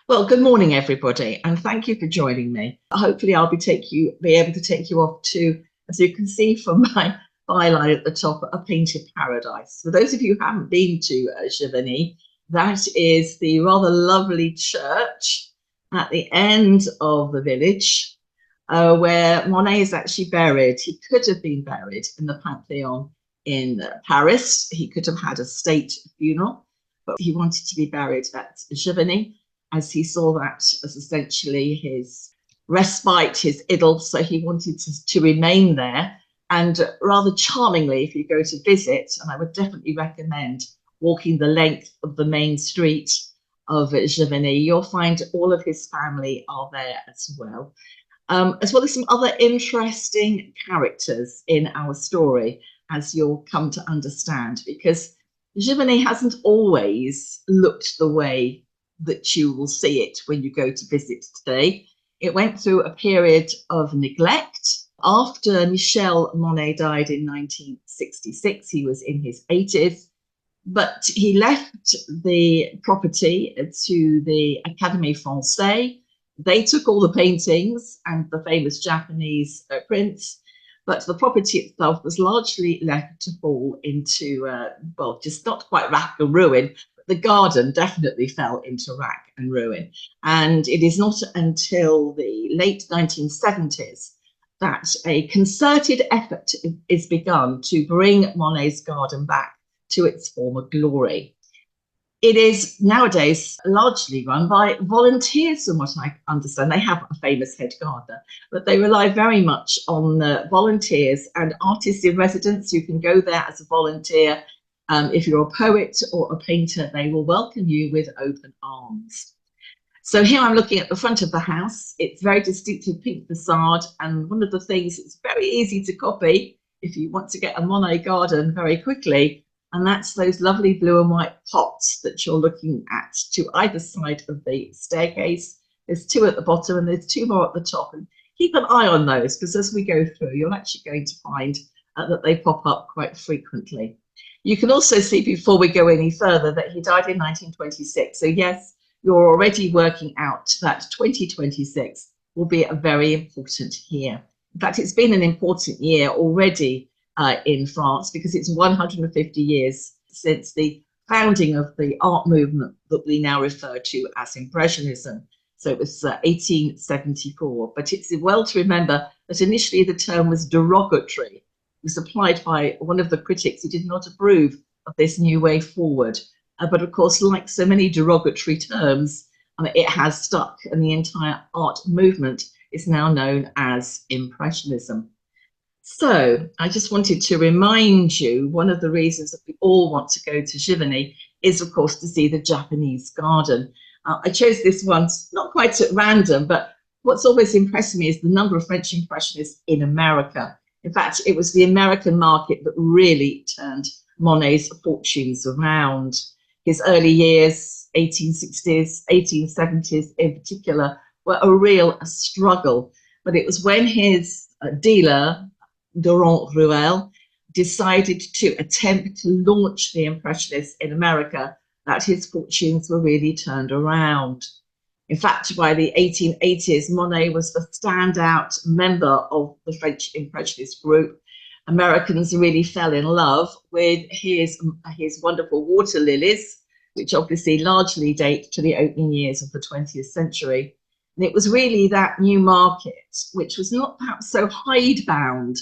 Well, good morning, everybody, and thank you for joining me. Hopefully, I'll be able to take you off to, as you can see from my byline at the top, a painted paradise. For those of you who haven't been to Giverny, that is the rather lovely church at the end of the village where Monet is actually buried. He could have been buried in the Pantheon in Paris. He could have had a state funeral, but he wanted to be buried at Giverny, as he saw that as essentially his respite, his idyll. So he wanted to remain there. And rather charmingly, if you go to visit, and I would definitely recommend walking the length of the main street of Giverny, you'll find all of his family are there as well as some other interesting characters in our story, as you'll come to understand, because Giverny hasn't always looked the way that you will see it when you go to visit today. It went through a period of neglect. After Michel Monet died in 1966, he was in his 80s, but he left the property to the Académie Française. They took all the paintings and the famous Japanese prints, but the property itself was largely left to fall into, just not quite rack and ruin. The garden definitely fell into rack and ruin. And it is not until the late 1970s that a concerted effort is begun to bring Monet's garden back to its former glory. It is nowadays largely run by volunteers, from what I understand. They have a famous head gardener, but they rely very much on volunteers and artists in residence. You can go there as a volunteer. If you're a poet or a painter, they will welcome you with open arms. So here I'm looking at the front of the house. It's very distinctive pink facade. And one of the things that's very easy to copy if you want to get a Monet garden very quickly, and that's those lovely blue and white pots that you're looking at to either side of the staircase. There's two at the bottom and there's two more at the top. And keep an eye on those, because as we go through, you're actually going to find that they pop up quite frequently. You can also see, before we go any further, that he died in 1926. So yes, you're already working out that 2026 will be a very important year. In fact, it's been an important year already in France, because it's 150 years since the founding of the art movement that we now refer to as Impressionism. So it was 1874. But it's well to remember that initially the term was derogatory. It was applied by one of the critics who did not approve of this new way forward. But of course, like so many derogatory terms, it has stuck, and the entire art movement is now known as Impressionism. So I just wanted to remind you, one of the reasons that we all want to go to Giverny is, of course, to see the Japanese garden. I chose this one not quite at random, but what's always impressed me is the number of French Impressionists in America. In fact, it was the American market that really turned Monet's fortunes around. His early years, 1860s, 1870s in particular, were a real struggle. But it was when his dealer, Ruel, decided to attempt to launch the Impressionists in America that his fortunes were really turned around. In fact, by the 1880s, Monet was the standout member of the French Impressionist group. Americans really fell in love with his wonderful water lilies, which obviously largely date to the opening years of the 20th century. And it was really that new market, which was not perhaps so hidebound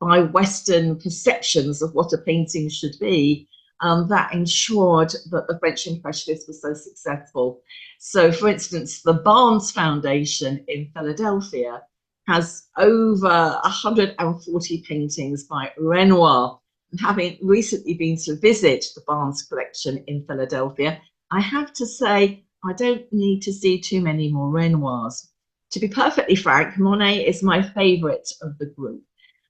by Western perceptions of what a painting should be, that ensured that the French Impressionists were so successful. So, for instance, the Barnes Foundation in Philadelphia has over 140 paintings by Renoir. And having recently been to visit the Barnes collection in Philadelphia, I have to say I don't need to see too many more Renoirs. To be perfectly frank, Monet is my favourite of the group.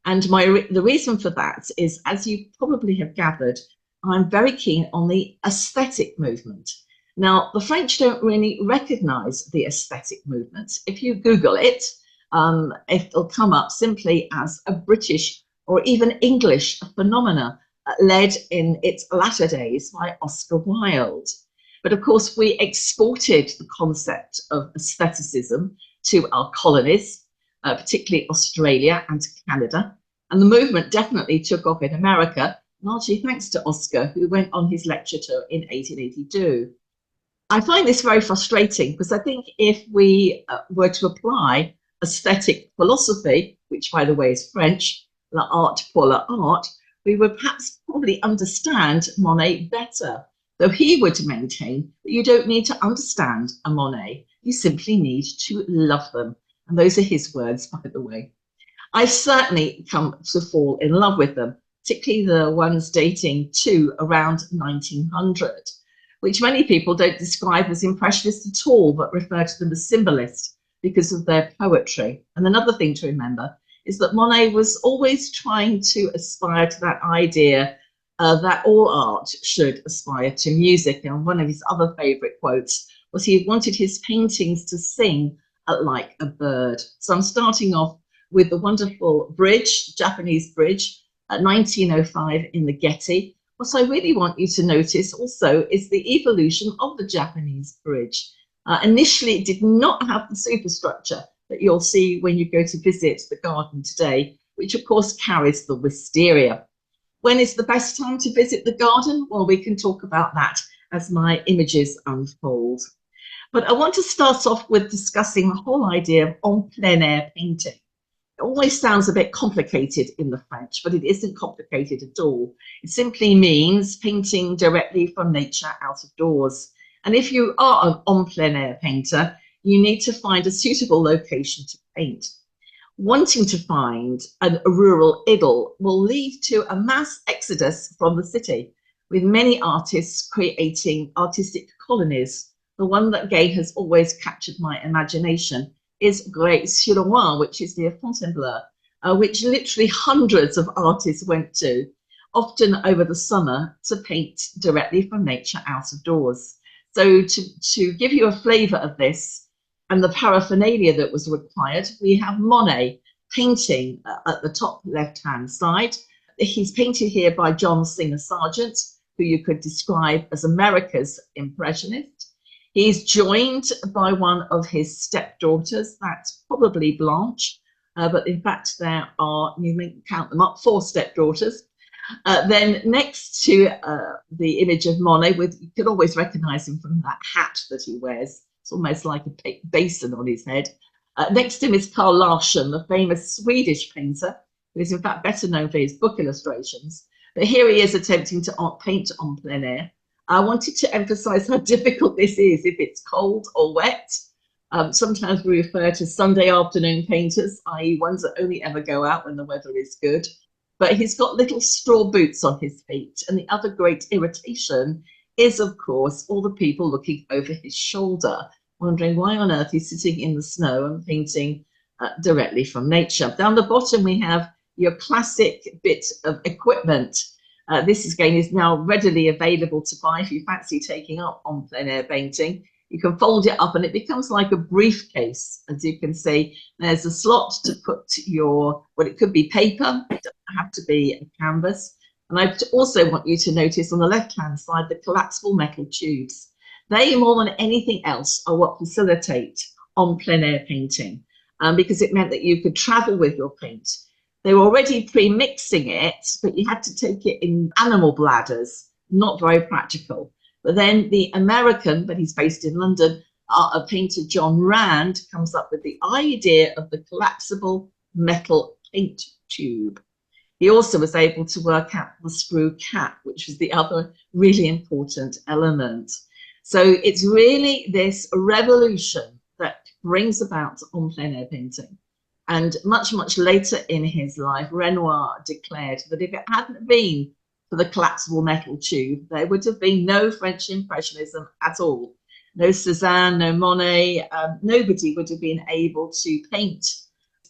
And the reason for that is, as you probably have gathered, I'm very keen on the aesthetic movement. Now, the French don't really recognise the aesthetic movement. If you Google it, it'll come up simply as a British or even English phenomena led in its latter days by Oscar Wilde. But of course, we exported the concept of aestheticism to our colonies, particularly Australia and Canada. And the movement definitely took off in America, largely thanks to Oscar, who went on his lecture tour in 1882. I find this very frustrating because I think if we were to apply aesthetic philosophy, which by the way is French, l'art pour l'art, we would perhaps probably understand Monet better. Though he would maintain that you don't need to understand a Monet, you simply need to love them. And those are his words, by the way. I've certainly come to fall in love with them, particularly the ones dating to around 1900, which many people don't describe as impressionist at all, but refer to them as symbolist because of their poetry. And another thing to remember is that Monet was always trying to aspire to that idea that all art should aspire to music. And one of his other favourite quotes was he wanted his paintings to sing like a bird. So I'm starting off with the wonderful bridge, Japanese bridge, at 1905 in the Getty. What I really want you to notice also is the evolution of the Japanese bridge. Initially, it did not have the superstructure that you'll see when you go to visit the garden today, which of course carries the wisteria. When is the best time to visit the garden? Well, we can talk about that as my images unfold. But I want to start off with discussing the whole idea of en plein air painting. It always sounds a bit complicated in the French, but it isn't complicated at all. It simply means painting directly from nature out of doors. And if you are an en plein air painter, you need to find a suitable location to paint. Wanting to find a rural idyll will lead to a mass exodus from the city, with many artists creating artistic colonies. The one that again has always captured my imagination is Grès-sur-le-Roi, which is near Fontainebleau, which literally hundreds of artists went to, often over the summer, to paint directly from nature out of doors. So to give you a flavour of this and the paraphernalia that was required, we have Monet painting at the top left-hand side. He's painted here by John Singer Sargent, who you could describe as America's impressionist. He's joined by one of his stepdaughters, that's probably Blanche, but in fact there are, you may count them up, 4 stepdaughters. Then next to the image of Monet, you could always recognise him from that hat that he wears. It's almost like a basin on his head. Next to him is Carl Larsson, the famous Swedish painter, who is in fact better known for his book illustrations. But here he is attempting to paint en plein air. I wanted to emphasize how difficult this is if it's cold or wet. Sometimes we refer to Sunday afternoon painters, i.e. ones that only ever go out when the weather is good. But he's got little straw boots on his feet. And the other great irritation is, of course, all the people looking over his shoulder, wondering why on earth he's sitting in the snow and painting directly from nature. Down the bottom, we have your classic bit of equipment. This again is now readily available to buy if you fancy taking up en plein air painting. You can fold it up and it becomes like a briefcase. As you can see, there's a slot to put your, well, it could be paper, it doesn't have to be a canvas. And I also want you to notice on the left-hand side, the collapsible metal tubes. They, more than anything else, are what facilitate en plein air painting because it meant that you could travel with your paint. They were already pre-mixing it, but you had to take it in animal bladders, not very practical. But then the American, but he's based in London, a painter, John Rand, comes up with the idea of the collapsible metal paint tube. He also was able to work out the screw cap, which was the other really important element. So it's really this revolution that brings about en plein air painting. And much, much later in his life, Renoir declared that if it hadn't been for the collapsible metal tube, there would have been no French Impressionism at all. No Cézanne, no Monet, nobody would have been able to paint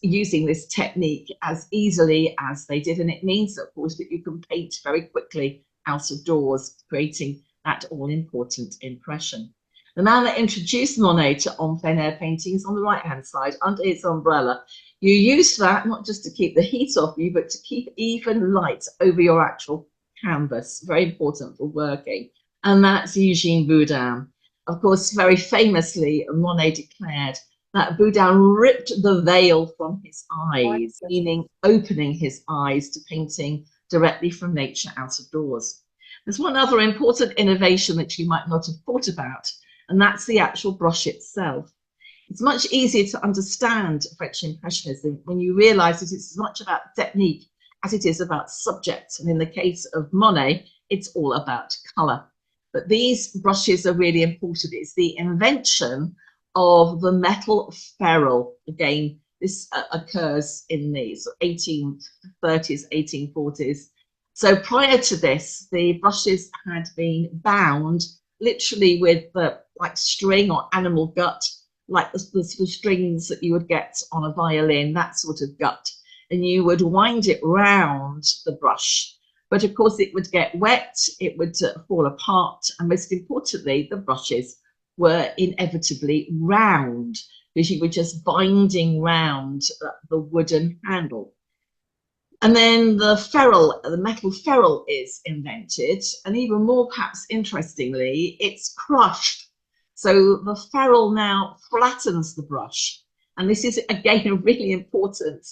using this technique as easily as they did. And it means, of course, that you can paint very quickly out of doors, creating that all-important impression. The man that introduced Monet to en plein air painting is on the right-hand side, under his umbrella. You use that not just to keep the heat off you, but to keep even light over your actual canvas. Very important for working. and that's Eugene Boudin. Of course, very famously, Monet declared that Boudin ripped the veil from his eyes, meaning opening his eyes to painting directly from nature out of doors. There's one other important innovation that you might not have thought about, and that's the actual brush itself. It's much easier to understand French Impressionism when you realize that it's as much about technique as it is about subject. And in the case of Monet, it's all about color. But these brushes are really important. It's the invention of the metal ferrule. Again, this occurs in the 1830s, 1840s. So prior to this, the brushes had been bound literally with like string or animal gut, like the sort of strings that you would get on a violin, that sort of gut. And you would wind it round the brush. But of course, it would get wet, it would fall apart. And most importantly, the brushes were inevitably round because you were just binding round the wooden handle. And then the ferrule, the metal ferrule is invented. And even more perhaps interestingly, it's crushed. So the ferrule now flattens the brush. And this is, again, a really important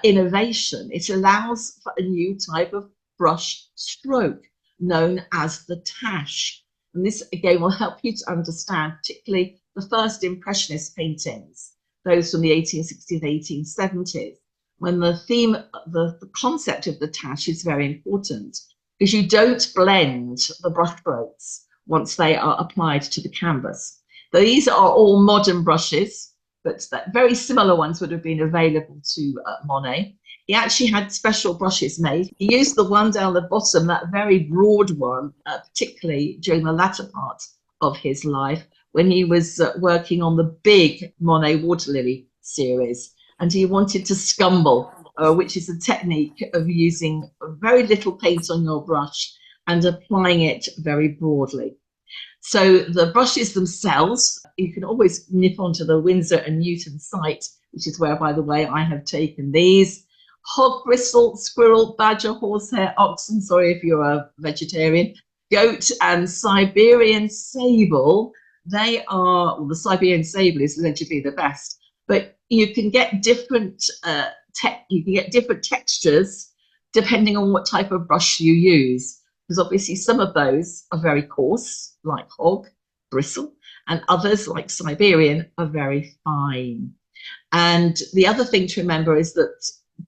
innovation. It allows for a new type of brush stroke known as the tache. And this, again, will help you to understand particularly the first Impressionist paintings, those from the 1860s, 1870s, when the theme, the concept of the tache is very important because you don't blend the brush strokes once they are applied to the canvas. These are all modern brushes, but very similar ones would have been available to Monet. He actually had special brushes made. He used the one down the bottom, that very broad one, particularly during the latter part of his life, when he was working on the big Monet Water Lily series. And he wanted to scumble, which is a technique of using very little paint on your brush and applying it very broadly. So the brushes themselves, you can always nip onto the Winsor and Newton site, which is where, by the way, I have taken these. Hog bristle, squirrel, badger, horsehair, oxen, sorry if you're a vegetarian, goat and Siberian sable. They are, well, the Siberian sable is allegedly the best, but you can get different textures depending on what type of brush you use. Because obviously some of those are very coarse, like hog, bristle, and others, like Siberian, are very fine. And the other thing to remember is that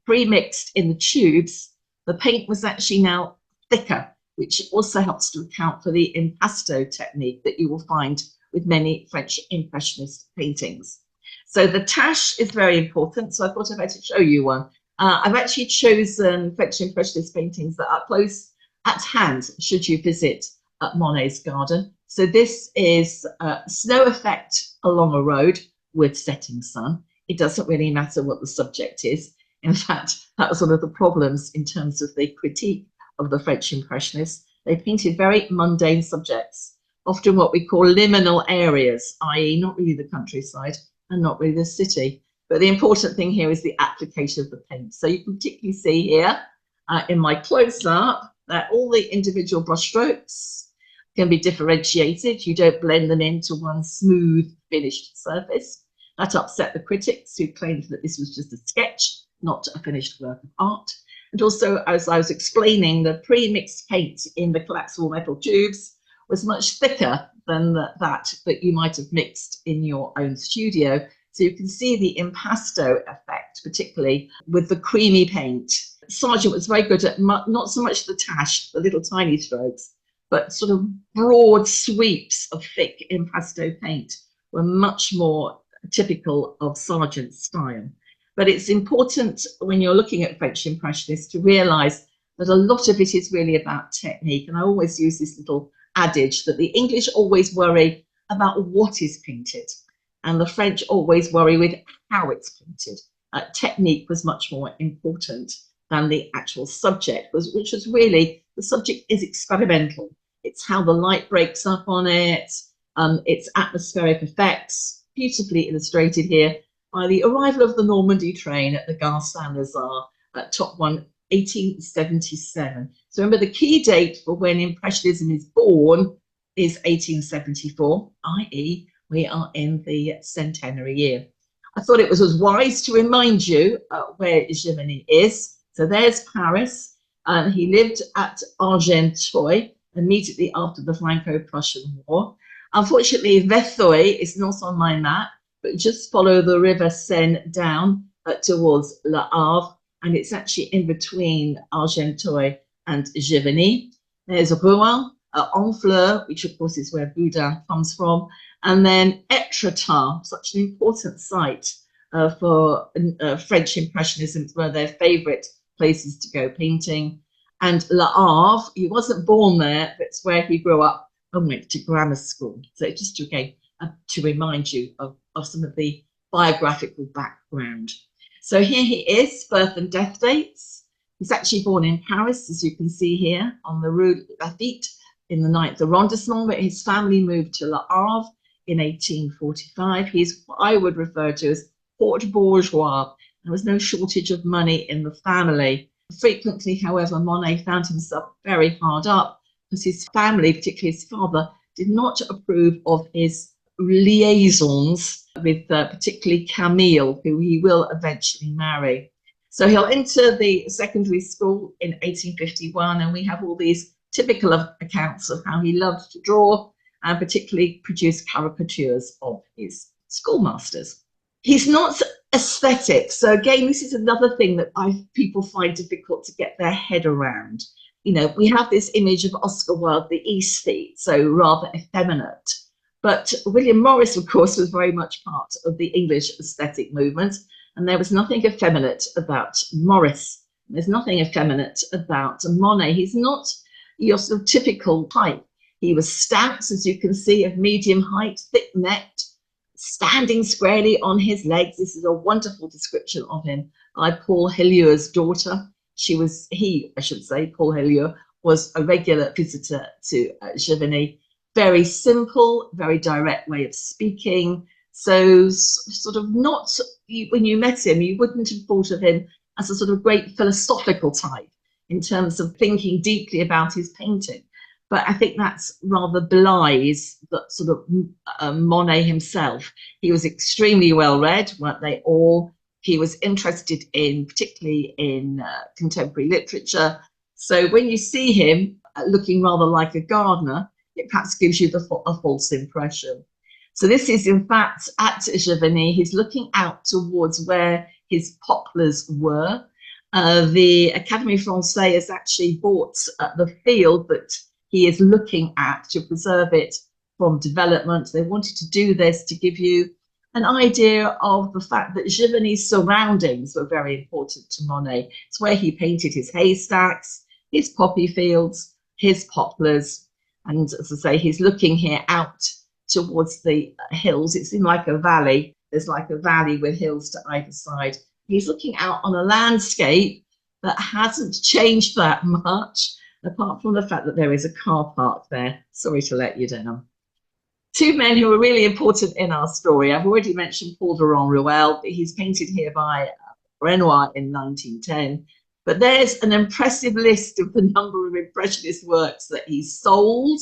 pre-mixed in the tubes, the paint was actually now thicker, which also helps to account for the impasto technique that you will find with many French Impressionist paintings. So the tache is very important, so I thought I'd better show you one. I've actually chosen French Impressionist paintings that are close at hand should you visit Monet's garden. So this is snow effect along a road with setting sun. It doesn't really matter what the subject is. In fact, that was one of the problems in terms of the critique of the French Impressionists. They painted very mundane subjects, often what we call liminal areas, i.e. not really the countryside and not really the city. But the important thing here is the application of the paint. So you can particularly see here in my close-up that all the individual brush strokes can be differentiated. You don't blend them into one smooth finished surface. That upset the critics who claimed that this was just a sketch, not a finished work of art. And also, as I was explaining, the pre-mixed paint in the collapsible metal tubes was much thicker than that you might have mixed in your own studio. So you can see the impasto effect, particularly with the creamy paint. Sargent was very good at not so much the tache, the little tiny strokes, but sort of broad sweeps of thick impasto paint were much more typical of Sargent's style. But it's important when you're looking at French Impressionists to realise that a lot of it is really about technique. And I always use this little adage that the English always worry about what is painted, and the French always worry with how it's painted. Technique was much more important than the actual subject, which was really, the subject is experimental. It's how the light breaks up on it, its atmospheric effects, beautifully illustrated here by the arrival of the Normandy train at the Gare Saint-Lazare at Top 1, 1877. So remember, the key date for when Impressionism is born is 1874, i.e. we are in the centenary year. I thought it was wise to remind you where Giverny is. So there's Paris, and he lived at Argenteuil immediately after the Franco-Prussian War. Unfortunately, Vetheuil is not on my map, but just follow the river Seine down towards Le Havre, and it's actually in between Argenteuil and Giverny. There's Rouen, Honfleur, which of course is where Boudin comes from, and then Étretat, such an important site for French Impressionism, were their favourite places to go painting. And Le Havre, he wasn't born there, but it's where he grew up and went to grammar school. So just again, to remind you of some of the biographical background. So here he is, birth and death dates. He's actually born in Paris, as you can see here, on the Rue Lafitte in the 9th arrondissement, but his family moved to Le Havre in 1845. He's what I would refer to as haute bourgeois. There was no shortage of money in the family. Frequently, however, Monet found himself very hard up because his family, particularly his father, did not approve of his liaisons with particularly Camille, who he will eventually marry. So he'll enter the secondary school in 1851, and we have all these typical accounts of how he loved to draw and particularly produce caricatures of his schoolmasters. He's not aesthetic. So again, this is another thing that people find difficult to get their head around. You know, we have this image of Oscar Wilde, the aesthete, so rather effeminate. But William Morris, of course, was very much part of the English aesthetic movement, and there was nothing effeminate about Morris. There's nothing effeminate about Monet. He's not your sort of typical type. He was stout, as you can see, of medium height, thick-necked, standing squarely on his legs. This is a wonderful description of him by Paul Helleu's daughter. Paul Helleu, was a regular visitor to Giverny. Very simple, very direct way of speaking. So sort of not, when you met him, you wouldn't have thought of him as a sort of great philosophical type in terms of thinking deeply about his painting. But I think that's rather belies that sort of Monet himself. He was extremely well read, weren't they all? He was interested in, particularly in contemporary literature. So when you see him looking rather like a gardener, it perhaps gives you a false impression. So this is in fact at Giverny. He's looking out towards where his poplars were. The Académie Française has actually bought the field that he is looking at to preserve it from development. They wanted to do this to give you an idea of the fact that Giverny's surroundings were very important to Monet. It's where he painted his haystacks, his poppy fields, his poplars. And as I say, he's looking here out towards the hills. It's in like a valley. There's like a valley with hills to either side. He's looking out on a landscape that hasn't changed that much, apart from the fact that there is a car park there. Sorry to let you down. Two men who are really important in our story. I've already mentioned Paul de Ronruel. He's painted here by Renoir in 1910. But there's an impressive list of the number of Impressionist works that he sold.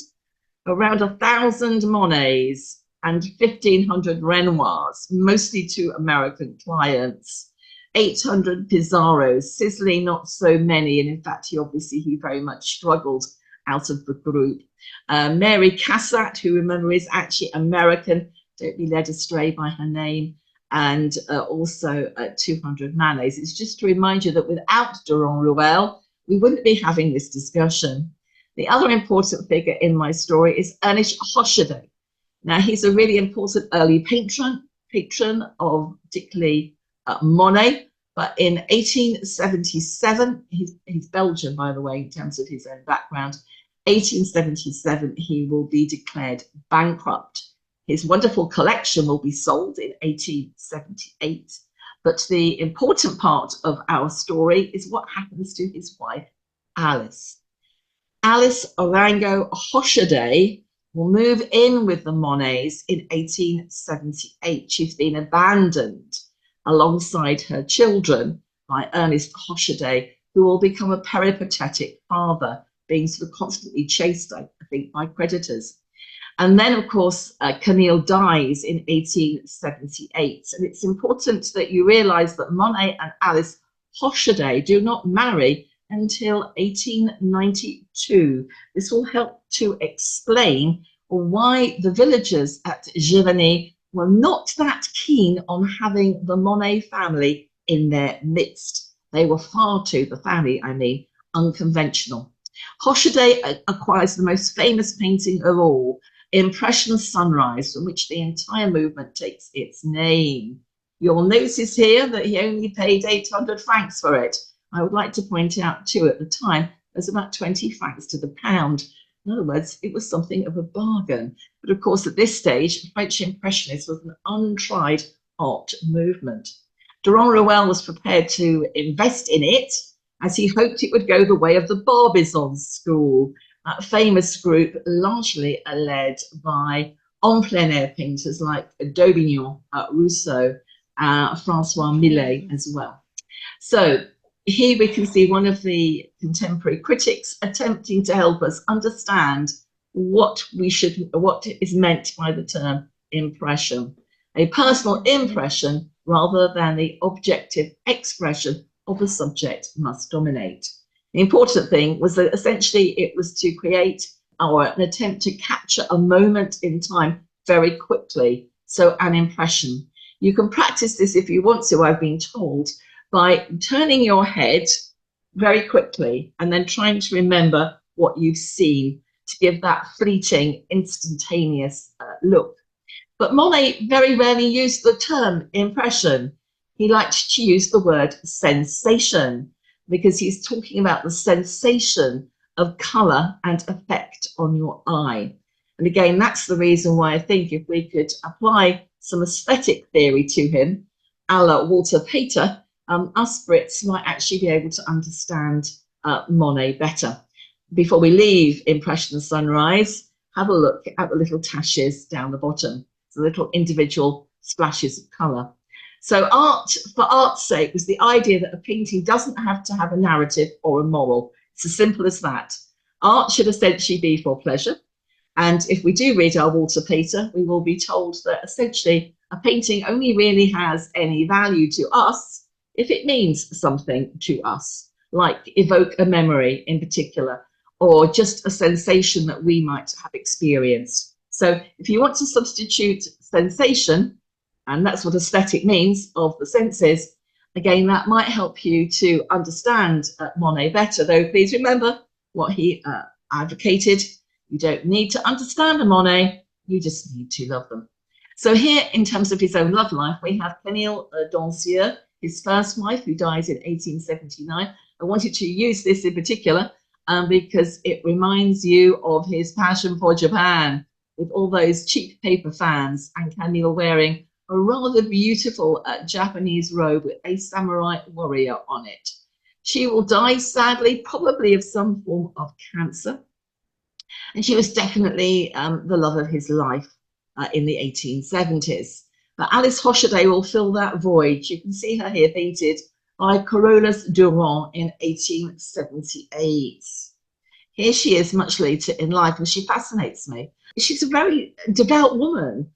Around 1,000 Monets and 1,500 Renoirs, mostly to American clients. 800 Pizarros, Sisley not so many, and in fact he very much struggled out of the group. Mary Cassatt, who remember is actually American, don't be led astray by her name, and also 200 Manets. It's just to remind you that without de Ronruel, we wouldn't be having this discussion. The other important figure in my story is Alice Hoschedé. Now, he's a really important early patron of particularly Monet, but in 1877, he's Belgian, by the way, in terms of his own background, 1877, he will be declared bankrupt. His wonderful collection will be sold in 1878. But the important part of our story is what happens to his wife, Alice. Alice Orango Hoschedé will move in with the Monets in 1878. She's been abandoned alongside her children by Ernest Hoschedé, who will become a peripatetic father, being sort of constantly chased, I think, by creditors. And then, of course, Camille dies in 1878. And it's important that you realize that Monet and Alice Hoschedé do not marry until 1892. This will help to explain why the villagers at Giverny were not that keen on having the Monet family in their midst. They were far too, the family I mean, unconventional. Hoschedé acquires the most famous painting of all, Impressionist Sunrise, from which the entire movement takes its name. You'll notice here that he only paid 800 francs for it. I would like to point out too, at the time, it was about 20 francs to the pound. In other words, it was something of a bargain. But of course, at this stage, French Impressionism was an untried art movement. Durand-Ruel was prepared to invest in it, as he hoped it would go the way of the Barbizon school, a famous group largely led by en plein air painters like Daubignon, Rousseau, Francois Millet as well. So here we can see one of the contemporary critics attempting to help us understand what is meant by the term impression, a personal impression rather than the objective expression of the subject must dominate. The important thing was that essentially it was to create or an attempt to capture a moment in time very quickly. So an impression. You can practice this if you want to, I've been told, by turning your head very quickly and then trying to remember what you've seen to give that fleeting, instantaneous look. But Monet very rarely used the term impression. He liked to use the word sensation because he's talking about the sensation of colour and effect on your eye. And again, that's the reason why I think if we could apply some aesthetic theory to him, a la Walter Pater, us Brits might actually be able to understand Monet better. Before we leave Impression Sunrise, have a look at the little taches down the bottom, the little individual splashes of colour. So art, for art's sake, was the idea that a painting doesn't have to have a narrative or a moral. It's as simple as that. Art should essentially be for pleasure. And if we do read our Walter Pater, we will be told that essentially a painting only really has any value to us if it means something to us, like evoke a memory in particular, or just a sensation that we might have experienced. So if you want to substitute sensation, and that's what aesthetic means, of the senses, again, that might help you to understand Monet better, though please remember what he advocated. You don't need to understand a Monet, you just need to love them. So here, in terms of his own love life, we have Camille Dancieux, his first wife, who dies in 1879. I wanted to use this in particular because it reminds you of his passion for Japan, with all those cheap paper fans, and Camille wearing a rather beautiful Japanese robe with a samurai warrior on it. She will die, sadly, probably of some form of cancer. And she was definitely the love of his life in the 1870s. But Alice Hoschedé will fill that void. You can see her here painted by Carolus Durand in 1878. Here she is much later in life, and she fascinates me. She's a very devout woman.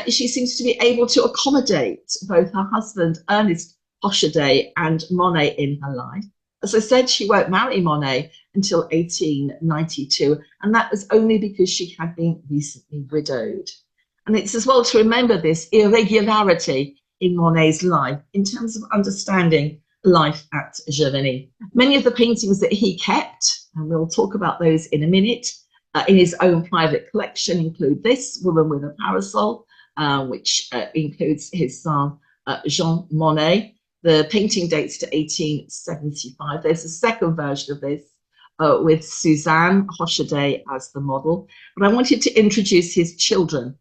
She seems to be able to accommodate both her husband, Ernest Hoschedé, and Monet in her life. As I said, she won't marry Monet until 1892, and that was only because she had been recently widowed. And it's as well to remember this irregularity in Monet's life in terms of understanding life at Giverny. Many of the paintings that he kept, and we'll talk about those in a minute, in his own private collection include this, Woman with a Parasol, which includes his son, Jean Monet. The painting dates to 1875. There's a second version of this with Suzanne Hoschedé as the model. But I wanted to introduce his children.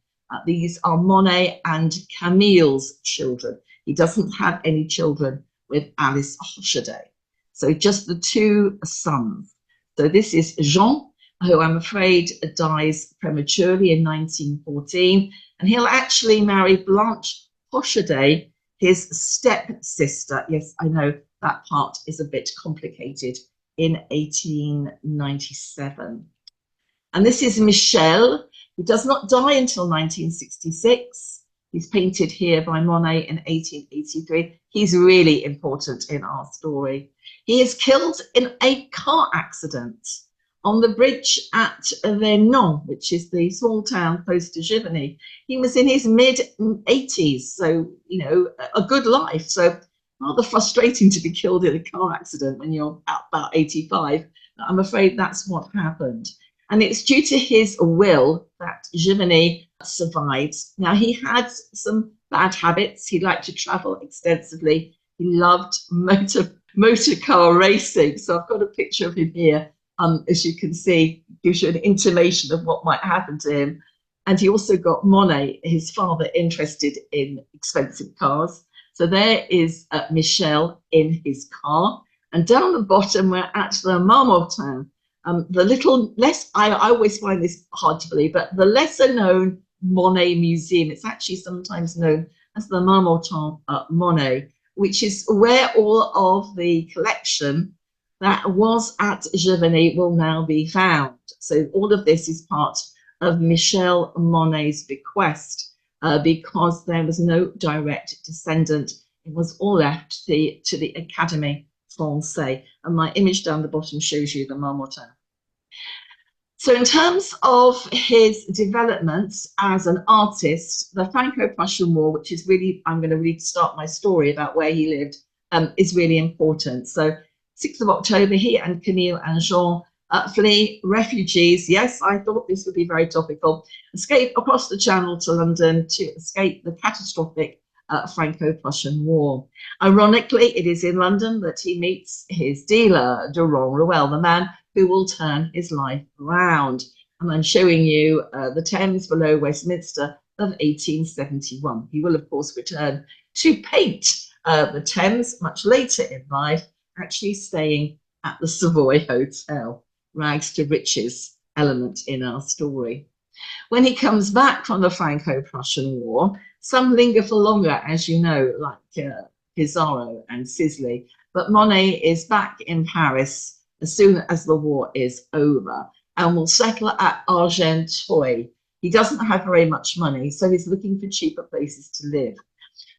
These are Monet and Camille's children. He doesn't have any children with Alice Hoschedé. So just the two sons. So this is Jean, who I'm afraid dies prematurely in 1914. And he'll actually marry Blanche Hoschedé, his stepsister. Yes, I know that part is a bit complicated, in 1897. And this is Michel, He does not die until 1966. He's painted here by Monet in 1883. He's really important in our story. He is killed in a car accident on the bridge at Vernon, which is the small town close to Giverny. He was in his mid-80s, so, you know, a good life. So rather frustrating to be killed in a car accident when you're about 85. I'm afraid that's what happened. And it's due to his will that Giverny survives. Now, he had some bad habits. He liked to travel extensively. He loved motor car racing. So I've got a picture of him here. As you can see, gives you an intimation of what might happen to him. And he also got Monet, his father, interested in expensive cars. So there is Michel in his car. And down the bottom, we're at the Marmottan. The little less, I always find this hard to believe, but the lesser known Monet Museum, it's actually sometimes known as the Marmottan Monet, which is where all of the collection that was at Giverny will now be found. So all of this is part of Michel Monet's bequest because there was no direct descendant. It was all left to the Académie Française. And my image down the bottom shows you the Marmottan. So in terms of his developments as an artist, the Franco-Prussian War, which is really, I'm going to really start my story about where he lived, is really important. So 6th of October, he and Camille and Jean flee refugees. Yes, I thought this would be very topical. Escape across the Channel to London to escape the catastrophic Franco-Prussian War. Ironically, it is in London that he meets his dealer, Durand Ruel, the man who will turn his life around. And I'm showing you the Thames below Westminster of 1871. He will, of course, return to paint the Thames much later in life, actually staying at the Savoy Hotel, rags to riches element in our story. When he comes back from the Franco-Prussian War, some linger for longer, as you know, like Pissarro and Sisley, but Monet is back in Paris as soon as the war is over and will settle at Argenteuil. He doesn't have very much money, so he's looking for cheaper places to live.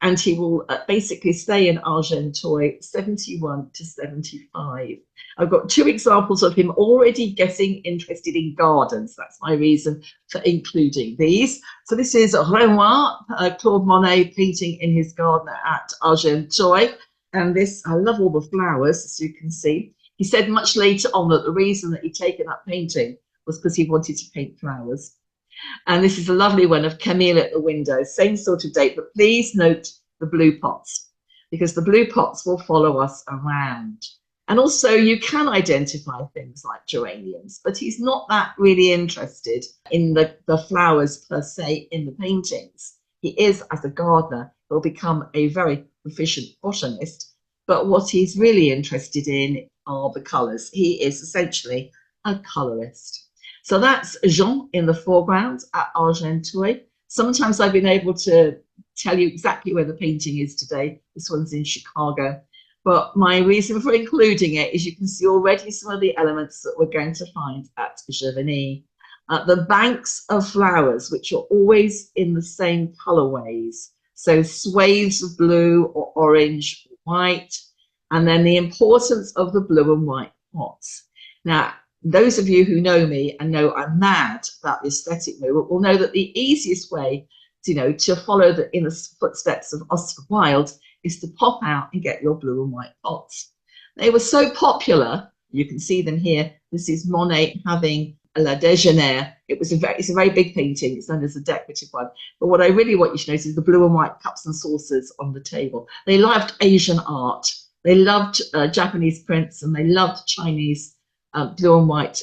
And he will basically stay in Argenteuil 71 to 75. I've got two examples of him already getting interested in gardens. That's my reason for including these. So this is Renoir, Claude Monet painting in his garden at Argenteuil. And this, I love all the flowers, as you can see. He said much later on that the reason that he'd taken up painting was because he wanted to paint flowers. And this is a lovely one of Camille at the window, same sort of date, but please note the blue pots, because the blue pots will follow us around. And also you can identify things like geraniums, but he's not that really interested in the flowers per se in the paintings. He is, as a gardener, will become a very proficient botanist, but what he's really interested in are the colours. He is essentially a colourist. So that's Jean in the foreground at Argenteuil. Sometimes I've been able to tell you exactly where the painting is today. This one's in Chicago. But my reason for including it is you can see already some of the elements that we're going to find at Giverny. The banks of flowers, which are always in the same colorways. So swathes of blue or orange, or white, and then the importance of the blue and white pots. Now, those of you who know me and know I'm mad about the aesthetic movement will know that the easiest way, to follow in the footsteps of Oscar Wilde is to pop out and get your blue and white pots. They were so popular, you can see them here. This is Monet having La Déjeuner. It's a very big painting. It's known as a decorative one. But what I really want you to notice is the blue and white cups and saucers on the table. They loved Asian art. They loved Japanese prints, and they loved Chinese blue and white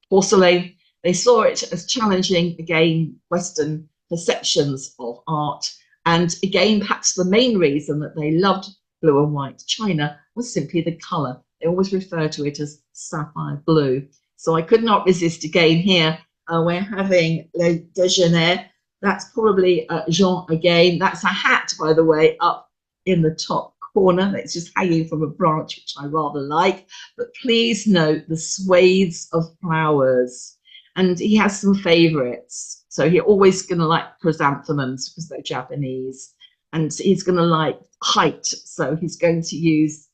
porcelain. They saw it as challenging, again, Western perceptions of art. And again, perhaps the main reason that they loved blue and white china was simply the colour. They always refer to it as sapphire blue. So I could not resist again here. We're having Le Déjeuner. That's probably Jean again. That's a hat, by the way, up in the top corner. It's just hanging from a branch, which I rather like. But please note the swathes of flowers. And he has some favorites. So he's always going to like chrysanthemums because they're Japanese. And he's going to like height. So he's going to use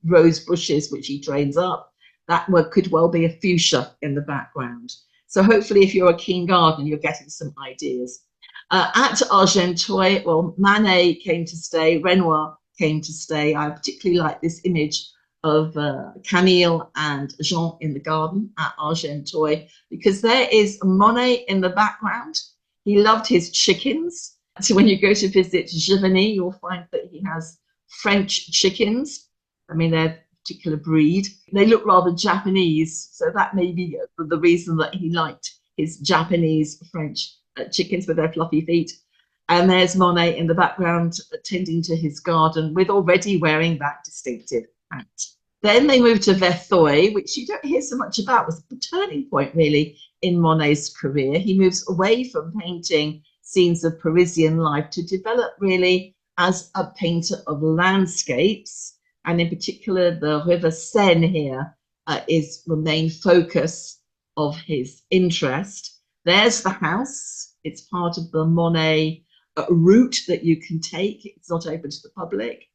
rose bushes, which he trains up. That could well be a fuchsia in the background. So hopefully if you're a keen gardener, you're getting some ideas. At Argenteuil, well, Manet came to stay, Renoir came to stay. I particularly like this image of Camille and Jean in the garden at Argenteuil, because there is Monet in the background. He loved his chickens. So when you go to visit Giverny, you'll find that he has French chickens. I mean, they're a particular breed. They look rather Japanese, so that may be the reason that he liked his Japanese French chickens with their fluffy feet. And there's Monet in the background tending to his garden with already wearing that distinctive hat. Then they moved to Verteuil, which you don't hear so much about, was the turning point really in Monet's career. He moves away from painting scenes of Parisian life to develop really as a painter of landscapes. And in particular, the River Seine here is the main focus of his interest. There's the house. It's part of the Monet route that you can take. It's not open to the public,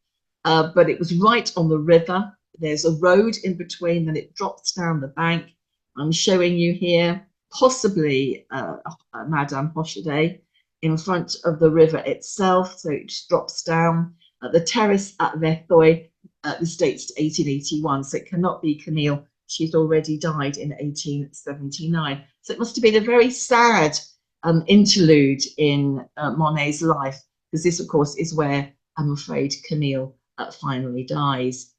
but it was right on the river. There's a road in between, and it drops down the bank. I'm showing you here, possibly Madame Hoschedé in front of the river itself. So it just drops down. The terrace at Verteuil this dates to 1881, so it cannot be Camille. She's already died in 1879. So it must have been a very sad interlude in Monet's life, because this, of course, is where I'm afraid Camille finally dies.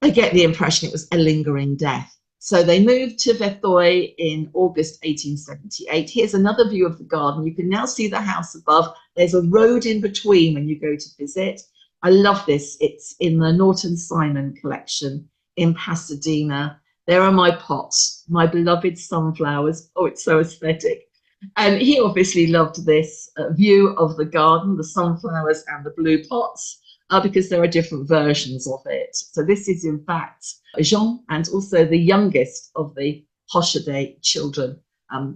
I get the impression it was a lingering death. So they moved to Verteuil in August 1878. Here's another view of the garden. You can now see the house above. There's a road in between when you go to visit. I love this. It's in the Norton Simon collection in Pasadena. There are my pots, my beloved sunflowers. Oh, it's so aesthetic. And he obviously loved this view of the garden, the sunflowers and the blue pots, because there are different versions of it. So this is in fact Jean, and also the youngest of the Hoschedé children.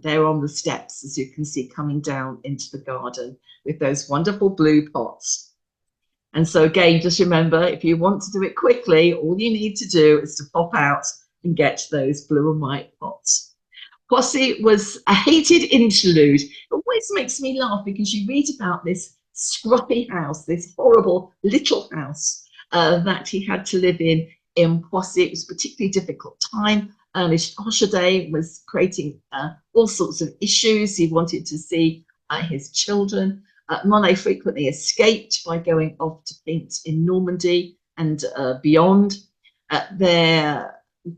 They're on the steps, as you can see, coming down into the garden with those wonderful blue pots. And so again, just remember, if you want to do it quickly, all you need to do is to pop out and get those blue and white pots. Poissy was a hated interlude. It always makes me laugh because you read about this scruffy house, this horrible little house that he had to live in Poissy. It was a particularly difficult time. Alice Hoschedé was creating all sorts of issues. He wanted to see his children. Monet frequently escaped by going off to paint in Normandy and beyond. They're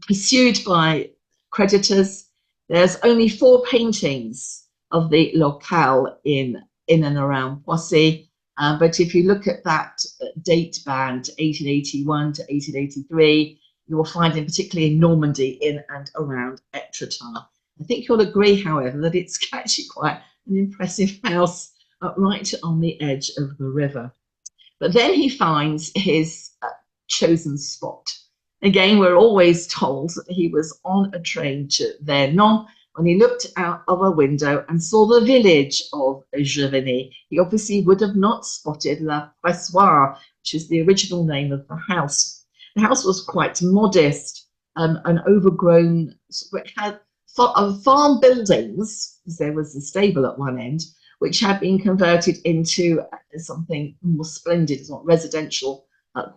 pursued by creditors. There's only 4 paintings of the locale in and around Poissy. But if you look at that date band, 1881 to 1883, you will find, particularly in Normandy, in and around Étretat. I think you'll agree, however, that it's actually quite an impressive house right on the edge of the river. But then he finds his chosen spot. Again, we're always told that he was on a train to Vernon when he looked out of a window and saw the village of Giverny. He obviously would have not spotted La Pressoir, which is the original name of the house. The house was quite modest and overgrown. It had farm buildings, because there was a stable at one end, which had been converted into something more splendid, it's not residential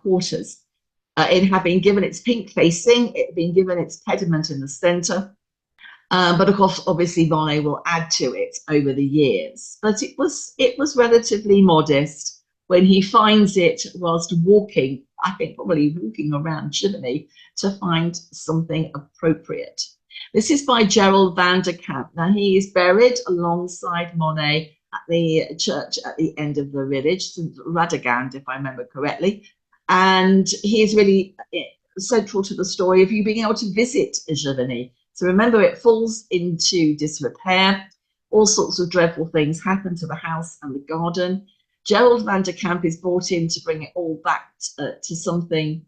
quarters. It had been given its pink facing, it had been given its pediment in the centre, but of course, obviously, Monet will add to it over the years. But it was relatively modest when he finds it whilst walking, I think probably walking around Giverny, to find something appropriate. This is by Gerald van der Kamp. Now, he is buried alongside Monet at the church at the end of the village, St. Radegund, if I remember correctly. And he is really central to the story of you being able to visit Giverny. So remember, it falls into disrepair. All sorts of dreadful things happen to the house and the garden. Gerald van der Kamp is brought in to bring it all back to something,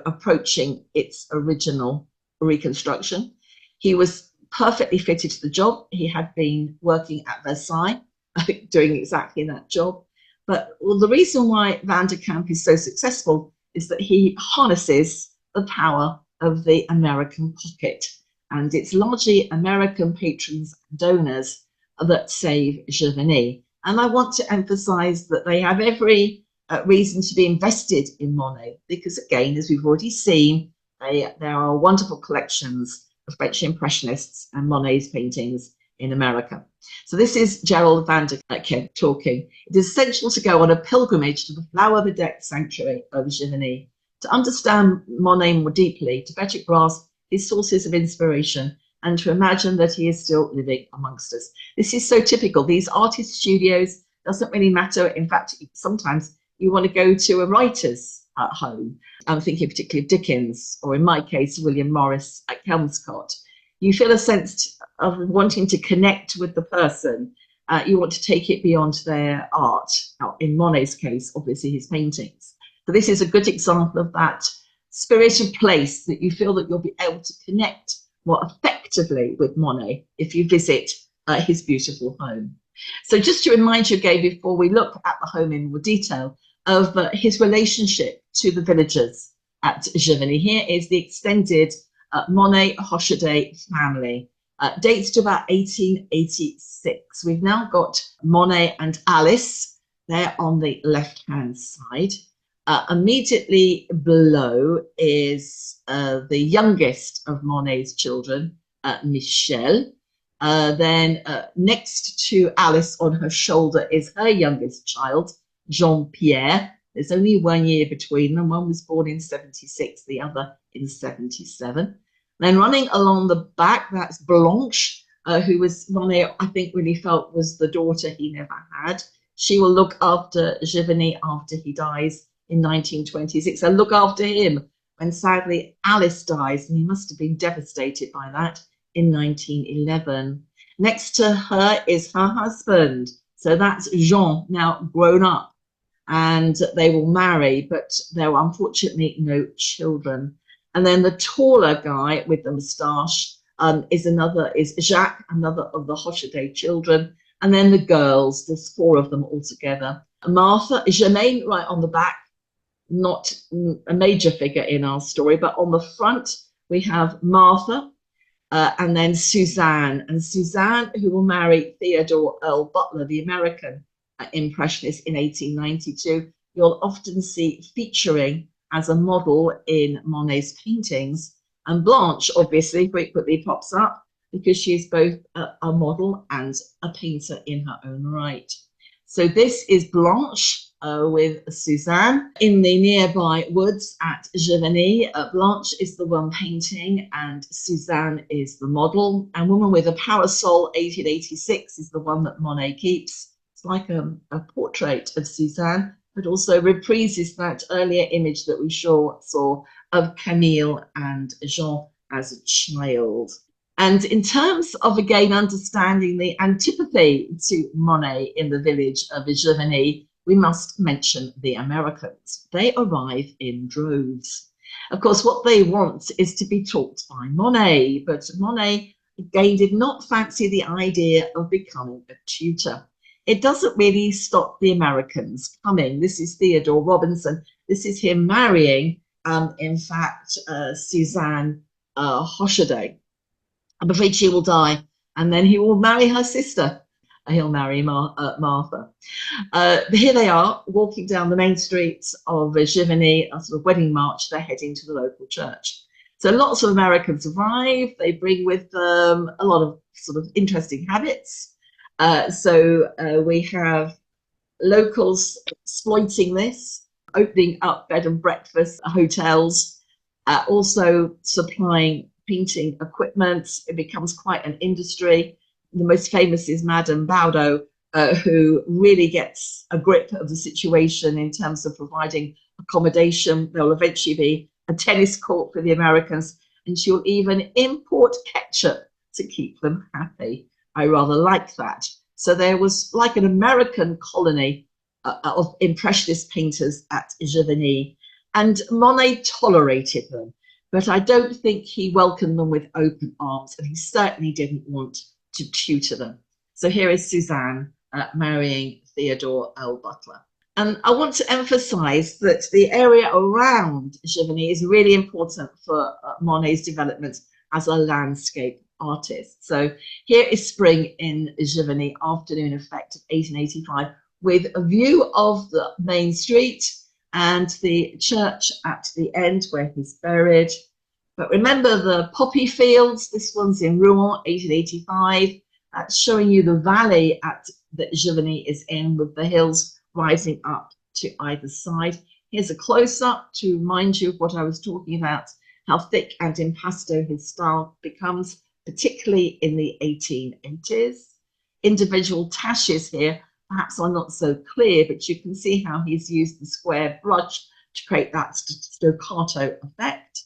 approaching its original reconstruction. He was perfectly fitted to the job. He had been working at Versailles, I think, doing exactly that job. But the reason why Van der Kamp is so successful is that he harnesses the power of the American pocket. And it's largely American patrons and donors that save Giverny. And I want to emphasize that they have every reason to be invested in Monet, because again, as we've already seen, there are wonderful collections of French Impressionists and Monet's paintings in America. So this is Gerald van der Kamp talking. It is essential to go on a pilgrimage to the flower-bedecked sanctuary of Giverny to understand Monet more deeply, to better grasp his sources of inspiration, and to imagine that he is still living amongst us. This is so typical. These artist studios, doesn't really matter. In fact, sometimes you want to go to a writer's home. I'm thinking particularly of Dickens, or in my case, William Morris at Kelmscott. You feel a sense of wanting to connect with the person. You want to take it beyond their art. Now, in Monet's case, obviously his paintings. So this is a good example of that spirit of place, that you feel that you'll be able to connect more effectively with Monet if you visit his beautiful home. So just to remind you again, before we look at the home in more detail, of his relationship to the villagers at Giverny. Here is the extended Monet Hoschedé family. Dates to about 1886. We've now got Monet and Alice there on the left-hand side. Immediately below is the youngest of Monet's children, Michel. Then next to Alice on her shoulder is her youngest child, Jean-Pierre. There's only 1 year between them. One was born in 76, the other in 77. Then running along the back, that's Blanche, who was Monet, I think, really felt was the daughter he never had. She will look after Giverny after he dies in 1926, and look after him when sadly Alice dies, and he must have been devastated by that, in 1911. Next to her is her husband. So that's Jean, now grown up, and they will marry, but there are unfortunately no children. And then the taller guy with the moustache is Jacques, another of the Hoschedé children. And then the girls, there's 4 of them altogether. Martha, Germaine right on the back, not a major figure in our story, but on the front we have Martha, and then Suzanne. And Suzanne, who will marry Theodore Earl Butler, the American Impressionist, in 1892, you'll often see featuring as a model in Monet's paintings. And Blanche, obviously, frequently pops up because she's both a model and a painter in her own right. So this is Blanche with Suzanne in the nearby woods at Giverny. Blanche is the one painting and Suzanne is the model. And Woman with a Parasol, 1886, is the one that Monet keeps. It's like a portrait of Suzanne, but also reprises that earlier image that we saw of Camille and Jean as a child. And in terms of, again, understanding the antipathy to Monet in the village of Giverny, we must mention the Americans. They arrive in droves. Of course, what they want is to be taught by Monet, but Monet, again, did not fancy the idea of becoming a tutor. It doesn't really stop the Americans coming. This is Theodore Robinson. This is him marrying, in fact, Suzanne Hoschedé. I'm afraid she will die, and then he will marry her sister. He'll marry Martha. Here they are, walking down the main streets of Giverny, a sort of wedding march. They're heading to the local church. So lots of Americans arrive. They bring with them a lot of sort of interesting habits. So we have locals exploiting this, opening up bed and breakfast hotels, also supplying painting equipment. It becomes quite an industry. The most famous is Madame Baudo, who really gets a grip of the situation in terms of providing accommodation. There will eventually be a tennis court for the Americans, and she'll even import ketchup to keep them happy. I rather like that. So there was like an American colony of Impressionist painters at Giverny, and Monet tolerated them. but I don't think he welcomed them with open arms, and he certainly didn't want to tutor them. So here is Suzanne marrying Theodore L. Butler. And I want to emphasize that the area around Giverny is really important for Monet's development as a landscape artist. So here is spring in Giverny, afternoon effect of 1885, with a view of the main street and the church at the end where he's buried. But remember the poppy fields, this one's in Rouen, 1885, showing you the valley that Giverny is in, with the hills rising up to either side. Here's a close-up to remind you of what I was talking about, how thick and impasto his style becomes, particularly in the 1880s. Individual tashes here perhaps are not so clear, but you can see how he's used the square brush to create that staccato effect.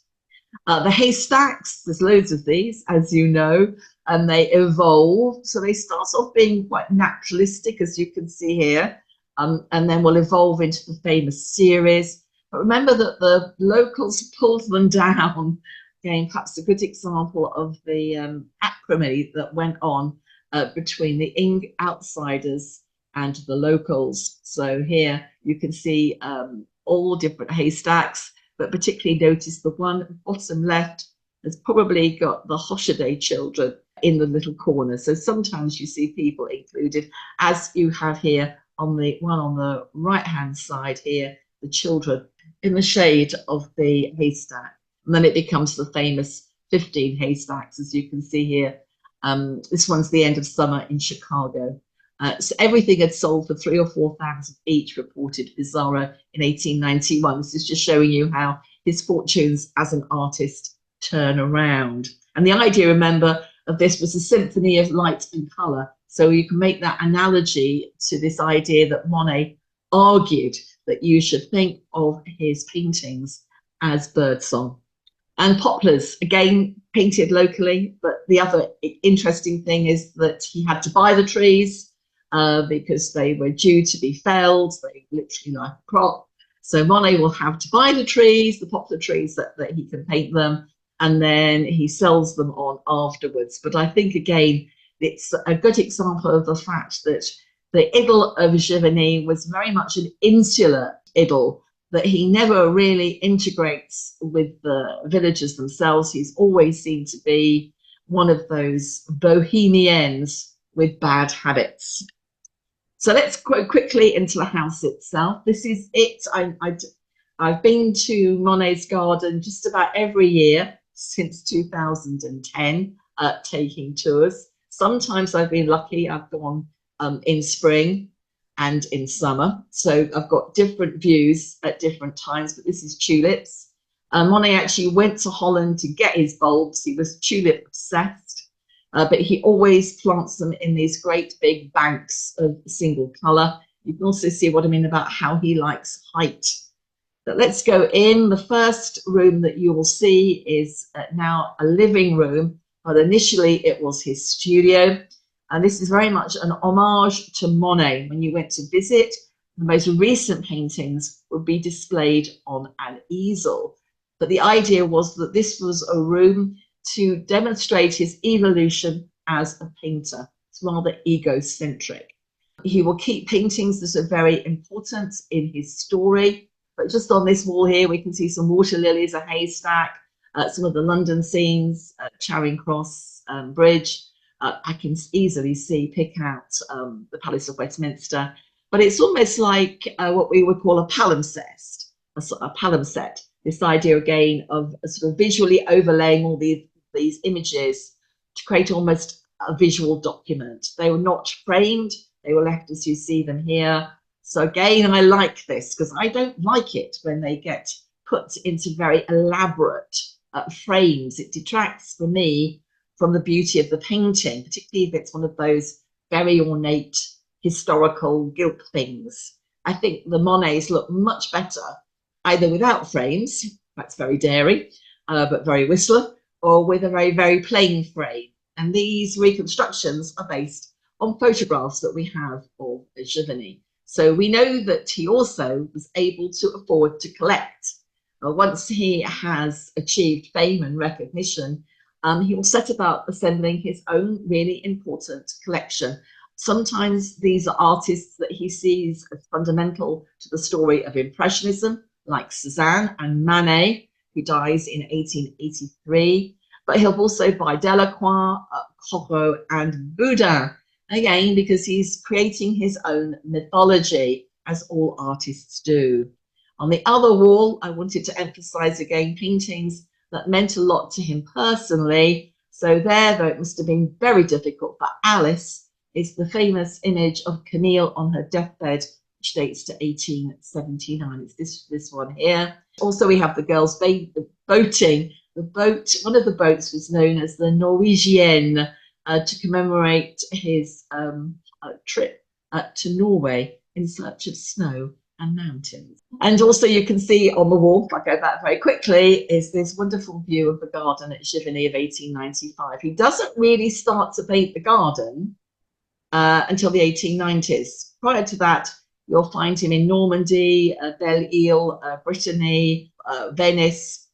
The haystacks, there's loads of these, as you know, and they evolve. So they start off being quite naturalistic, as you can see here, and then will evolve into the famous series. But remember that the locals pulled them down. Again, perhaps a good example of the acrimony that went on between the outsiders and the locals. So here you can see all different haystacks, but particularly notice the one bottom left has probably got the Hoschedé children in the little corner. So sometimes you see people included, as you have here on the one on the right hand side here, the children in the shade of the haystack. And then it becomes the famous 15 haystacks, as you can see here. This one's the end of summer in Chicago. So everything had sold for 3,000 or 4,000 each, reported Pizarro in 1891. This is just showing you how his fortunes as an artist turn around. And the idea, remember, of this was a symphony of light and colour. So you can make that analogy to this idea that Monet argued that you should think of his paintings as birdsong. And poplars, again, painted locally. But the other interesting thing is that he had to buy the trees because they were due to be felled. They literally like a crop. So Monet will have to buy the trees, the poplar trees, that he can paint them, and then he sells them on afterwards. But I think, again, it's a good example of the fact that the idyll of Giverny was very much an insular idyll, that he never really integrates with the villagers themselves. He's always seemed to be one of those bohemians with bad habits. So let's go quickly into the house itself. This is it. I've been to Monet's garden just about every year since 2010, taking tours. Sometimes I've been lucky, I've gone in spring and in summer. So I've got different views at different times, but this is tulips. Monet actually went to Holland to get his bulbs. He was tulip obsessed, but he always plants them in these great big banks of single colour. You can also see what I mean about how he likes height. But let's go in. The first room that you will see is now a living room, but initially it was his studio. And this is very much an homage to Monet. When you went to visit, the most recent paintings would be displayed on an easel. But the idea was that this was a room to demonstrate his evolution as a painter. It's rather egocentric. He will keep paintings that are very important in his story. But just on this wall here, we can see some water lilies, a haystack, some of the London scenes, Charing Cross Bridge. I can easily pick out the Palace of Westminster. But it's almost like what we would call a palimpsest, a palimpsest. This idea again of sort of visually overlaying all these images to create almost a visual document. They were not framed, they were left as you see them here. So again, I like this because I don't like it when they get put into very elaborate frames. It detracts for me from the beauty of the painting, particularly if it's one of those very ornate historical gilt things. I think the Monets look much better either without frames, that's very daring, but very Whistler, or with a very, very plain frame. And these reconstructions are based on photographs that we have of Giverny. So we know that he also was able to afford to collect. Once he has achieved fame and recognition, he will set about assembling his own really important collection. Sometimes these are artists that he sees as fundamental to the story of Impressionism, like Cézanne and Monet, who dies in 1883. But he'll also buy Delacroix, Corot, and Boudin, again, because he's creating his own mythology, as all artists do. On the other wall, I wanted to emphasize again paintings that meant a lot to him personally. So there, though it must have been very difficult for Alice, is the famous image of Camille on her deathbed, which dates to 1879. It's this one here. Also, we have the girls boating. The boat, one of the boats was known as the Norwegienne, to commemorate his trip to Norway in search of snow and mountains. And also you can see on the wall, if I go back very quickly, is this wonderful view of the garden at Giverny of 1895. He doesn't really start to paint the garden until the 1890s. Prior to that, you'll find him in Normandy, Belle-Île, Brittany, Venice.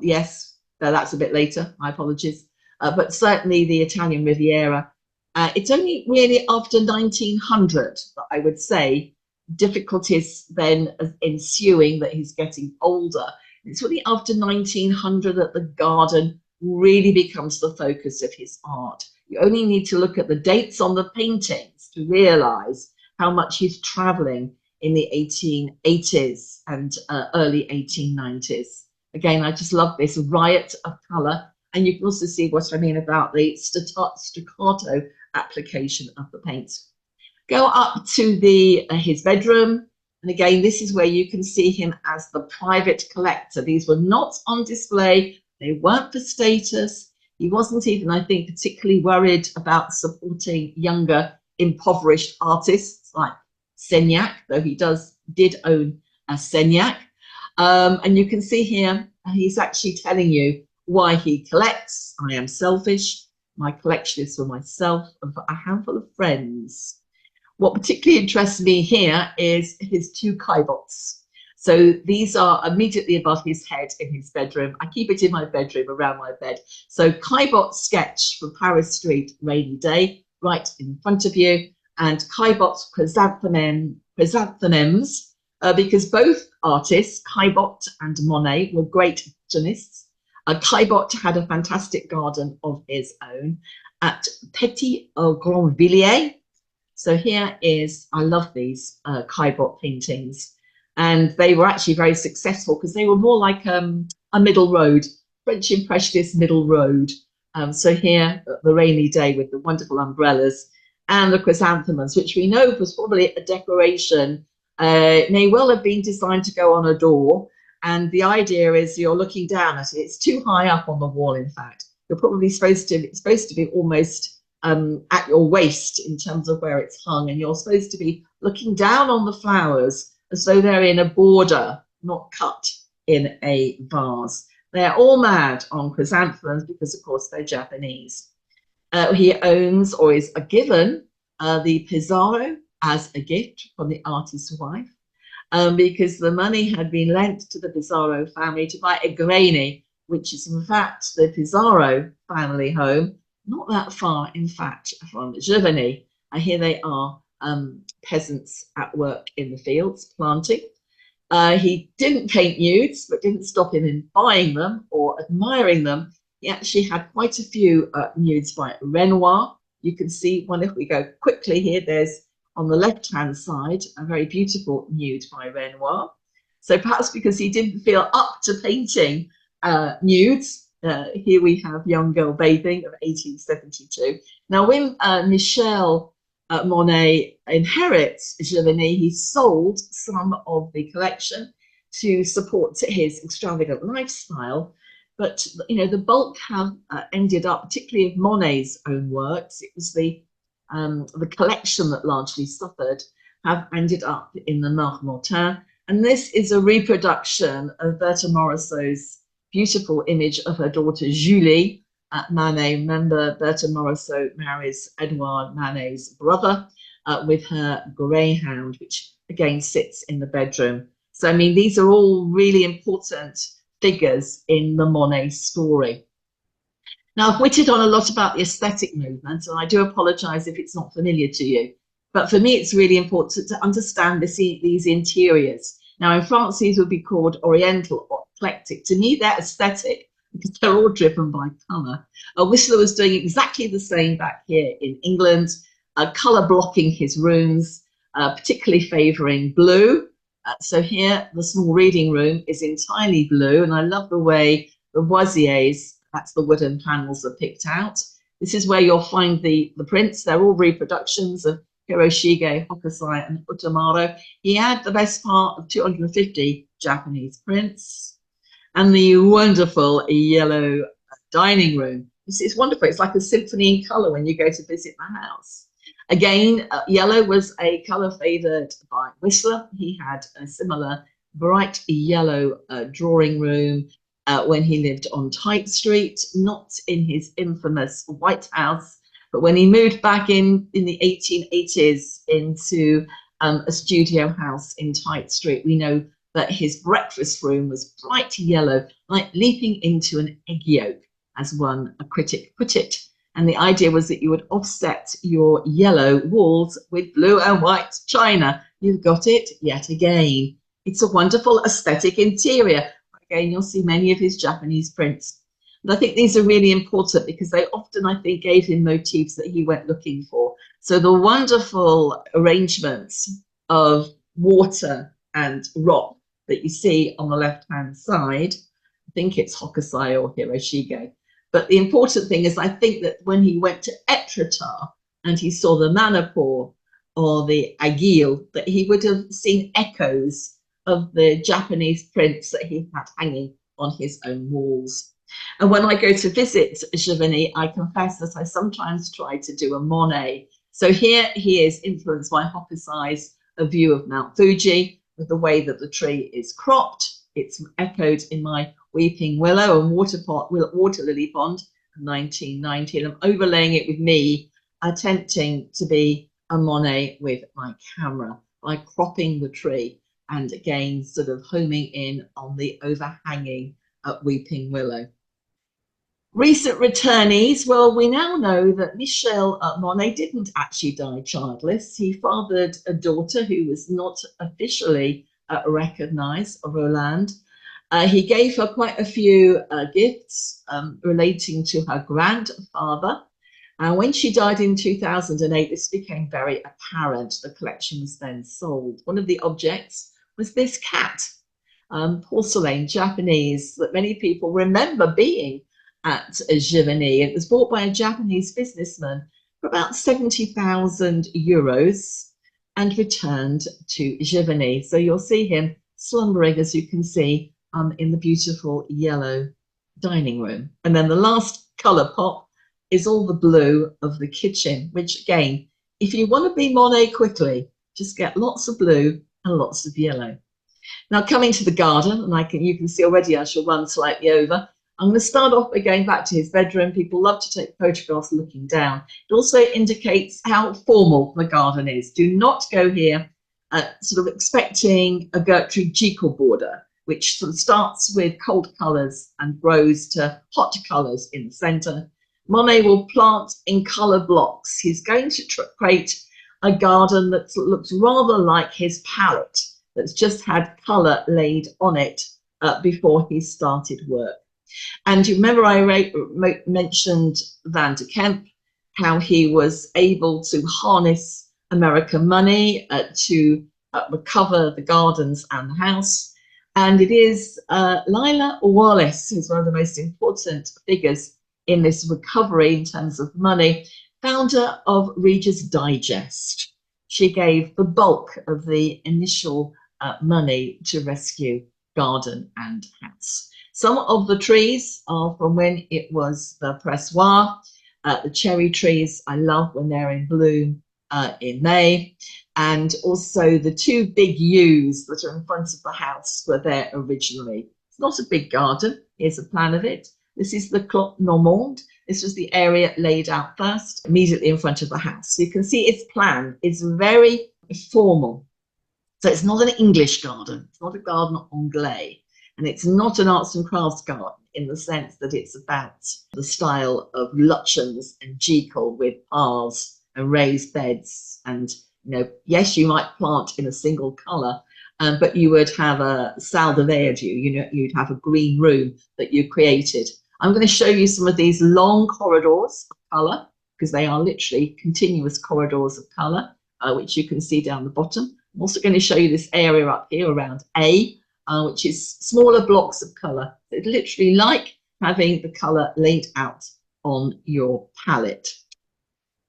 Yes, that's a bit later, my apologies. But certainly the Italian Riviera. It's only really after 1900 that I would say difficulties then ensuing that he's getting older. It's really after 1900 that the garden really becomes the focus of his art. You only need to look at the dates on the paintings to realize how much he's traveling in the 1880s and early 1890s. Again, I just love this riot of color. And you can also see what I mean about the staccato application of the paints. Go up to his bedroom, and again, this is where you can see him as the private collector. These were not on display, they weren't for status. He wasn't even, I think, particularly worried about supporting younger, impoverished artists like Seignac, though he did own a Seignac. And you can see here, he's actually telling you why he collects. I am selfish. My collection is for myself and for a handful of friends. What particularly interests me here is his two kaibots. So these are immediately above his head in his bedroom. I keep it in my bedroom, around my bed. So kaibot sketch for Paris Street, rainy day, right in front of you, and kaibot chrysanthemums, because both artists, Caillebotte and Monet, were great botanists. Caillebotte had a fantastic garden of his own at Petit-Grandvilliers. So here is, I love these Caillebotte paintings, and they were actually very successful because they were more like a middle road, French Impressionist middle road. So here, the rainy day with the wonderful umbrellas and the chrysanthemums, which we know was probably a decoration. It may well have been designed to go on a door, and the idea is you're looking down at it. It's too high up on the wall, in fact. You're probably supposed to be almost at your waist in terms of where it's hung, and you're supposed to be looking down on the flowers as though they're in a border, not cut in a vase. They're all mad on chrysanthemums because, of course, they're Japanese. He owns, or is given, the Pizarro as a gift from the artist's wife, because the money had been lent to the Pizarro family to buy a granny, which is in fact the Pizarro family home, not that far, in fact, from Giverny. Here they are, peasants at work in the fields, planting. He didn't paint nudes, but didn't stop him in buying them or admiring them. He actually had quite a few nudes by Renoir. You can see one if we go quickly here. There's on the left-hand side a very beautiful nude by Renoir. So perhaps because he didn't feel up to painting nudes, here we have Young Girl Bathing of 1872. Now, when Michel Monet inherits Giverny, he sold some of the collection to support his extravagant lifestyle. But you know, the bulk have ended up, particularly of Monet's own works. It was the collection that largely suffered, have ended up in the Marmottan. And this is a reproduction of Berthe Morisot's beautiful image of her daughter Julie at Manet. Remember, Berthe Morisot marries Edouard Manet's brother with her greyhound, which again sits in the bedroom So, I mean, these are all really important figures in the Monet story. Now, I've witted on a lot about the aesthetic movement, and I do apologise if it's not familiar to you. But for me, it's really important to understand these interiors. Now, in France, these would be called Oriental or eclectic. To me, they're aesthetic because they're all driven by colour. Whistler was doing exactly the same back here in England, colour blocking his rooms, particularly favouring blue. So here, the small reading room is entirely blue, and I love the way the Boisiers, that's the wooden panels, are picked out. This is where you'll find the prints. They're all reproductions of Hiroshige, Hokusai, and Utamaro. He had the best part of 250 Japanese prints. And the wonderful yellow dining room. It's wonderful. It's like a symphony in colour when you go to visit the house. Again, yellow was a colour favoured by Whistler. He had a similar bright yellow drawing room when he lived on Tite Street, not in his infamous White House, but when he moved back in the 1880s into a studio house in Tite Street. We know that his breakfast room was bright yellow, like leaping into an egg yolk, as a critic put it. And the idea was that you would offset your yellow walls with blue and white china. You've got it yet again. It's a wonderful aesthetic interior. Again, you'll see many of his Japanese prints. And I think these are really important because they often, I think, gave him motifs that he went looking for. So the wonderful arrangements of water and rock that you see on the left-hand side, I think it's Hokusai or Hiroshige. But the important thing is, I think that when he went to Etretat and he saw the Manipur or the Agile, that he would have seen echoes of the Japanese prints that he had hanging on his own walls. And when I go to visit Giverny, I confess that I sometimes try to do a Monet. So here he is influenced by Hokusai's A View of Mount Fuji, with the way that the tree is cropped. It's echoed in my Weeping Willow and Water Lily Pond in 1990. And I'm overlaying it with me attempting to be a Monet with my camera by cropping the tree and again sort of homing in on the overhanging Weeping Willow. Recent returnees, well, we now know that Michel Monet didn't actually die childless. He fathered a daughter who was not officially recognised, Roland. He gave her quite a few gifts relating to her grandfather. And when she died in 2008, this became very apparent. The collection was then sold. One of the objects was this cat, porcelain, Japanese, that many people remember being at Giverny. It was bought by a Japanese businessman for about 70,000 euros and returned to Giverny. So you'll see him slumbering, as you can see, in the beautiful yellow dining room. And then the last colour pop is all the blue of the kitchen, which again, if you want to be Monet quickly, just get lots of blue and lots of yellow. Now coming to the garden, and you can see already I shall run slightly over. I'm going to start off by going back to his bedroom. People love to take photographs looking down. It also indicates how formal the garden is. Do not go here sort of expecting a Gertrude Jekyll border, which sort of starts with cold colours and grows to hot colours in the centre. Monet will plant in colour blocks. He's going to create a garden that looks rather like his palette, that's just had colour laid on it before he started work. And you remember I mentioned Van de Kemp, how he was able to harness American money to recover the gardens and the house. And it is Lila Wallace, who's one of the most important figures in this recovery in terms of money, founder of Reader's Digest. She gave the bulk of the initial money to rescue garden and house. Some of the trees are from when it was the pressoir. The cherry trees I love when they're in bloom in May. And also the two big yews that are in front of the house were there originally. It's not a big garden. Here's a plan of it. This is the Clos Normand. This was the area laid out first, immediately in front of the house. So you can see its plan is very formal. So it's not an English garden, it's not a garden anglais, and it's not an arts and crafts garden in the sense that it's about the style of Lutyens and Jekyll with paths and raised beds. And, yes, you might plant in a single colour, but you would have a salle de verdure, you'd have a green room that you created. I'm going to show you some of these long corridors of colour, because they are literally continuous corridors of colour, which you can see down the bottom. I'm also going to show you this area up here around A, which is smaller blocks of colour. It's literally like having the colour laid out on your palette.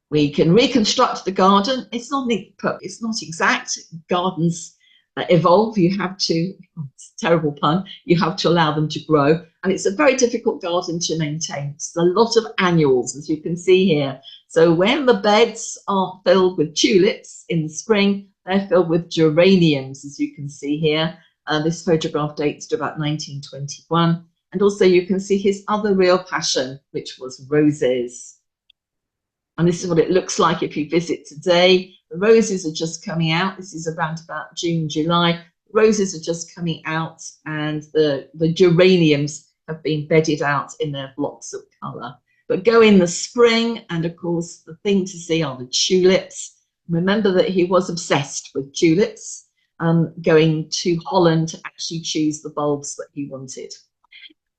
We can reconstruct the garden. It's not exact. Gardens evolve. You have to, it's a terrible pun, you have to allow them to grow. And it's a very difficult garden to maintain. It's a lot of annuals, as you can see here. So when the beds are filled with tulips in the spring, they're filled with geraniums, as you can see here. This photograph dates to about 1921. And also you can see his other real passion, which was roses. And this is what it looks like if you visit today. The roses are just coming out. This is around about June, July. Roses are just coming out, and the geraniums have been bedded out in their blocks of colour. But go in the spring, and of course the thing to see are the tulips. Remember that he was obsessed with tulips, going to Holland to actually choose the bulbs that he wanted.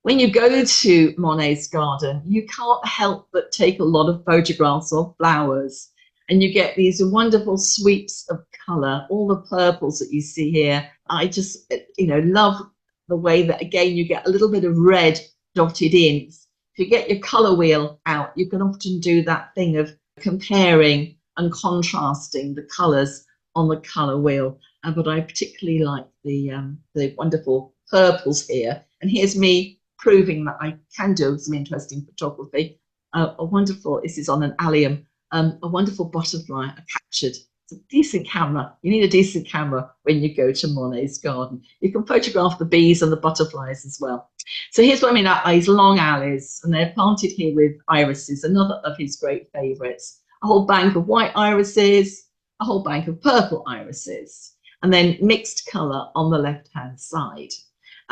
When you go to Monet's garden, you can't help but take a lot of photographs of flowers, and you get these wonderful sweeps of colour, all the purples that you see here. I just, love the way that, again, you get a little bit of red dotted in. If you get your colour wheel out, you can often do that thing of comparing and contrasting the colours on the colour wheel. But I particularly like the wonderful purples here. And here's me proving that I can do some interesting photography. This is on an allium, a wonderful butterfly I captured. It's a decent camera. You need a decent camera when you go to Monet's garden. You can photograph the bees and the butterflies as well. So here's what I mean about these long alleys, and they're planted here with irises, another of his great favourites. A whole bank of white irises, a whole bank of purple irises, and then mixed colour on the left-hand side.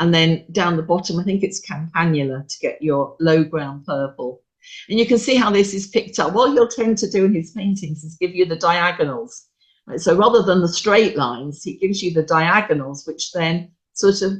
And then down the bottom, I think it's campanula to get your low ground purple. And you can see how this is picked up. What he'll tend to do in his paintings is give you the diagonals. Right? So rather than the straight lines, he gives you the diagonals, which then sort of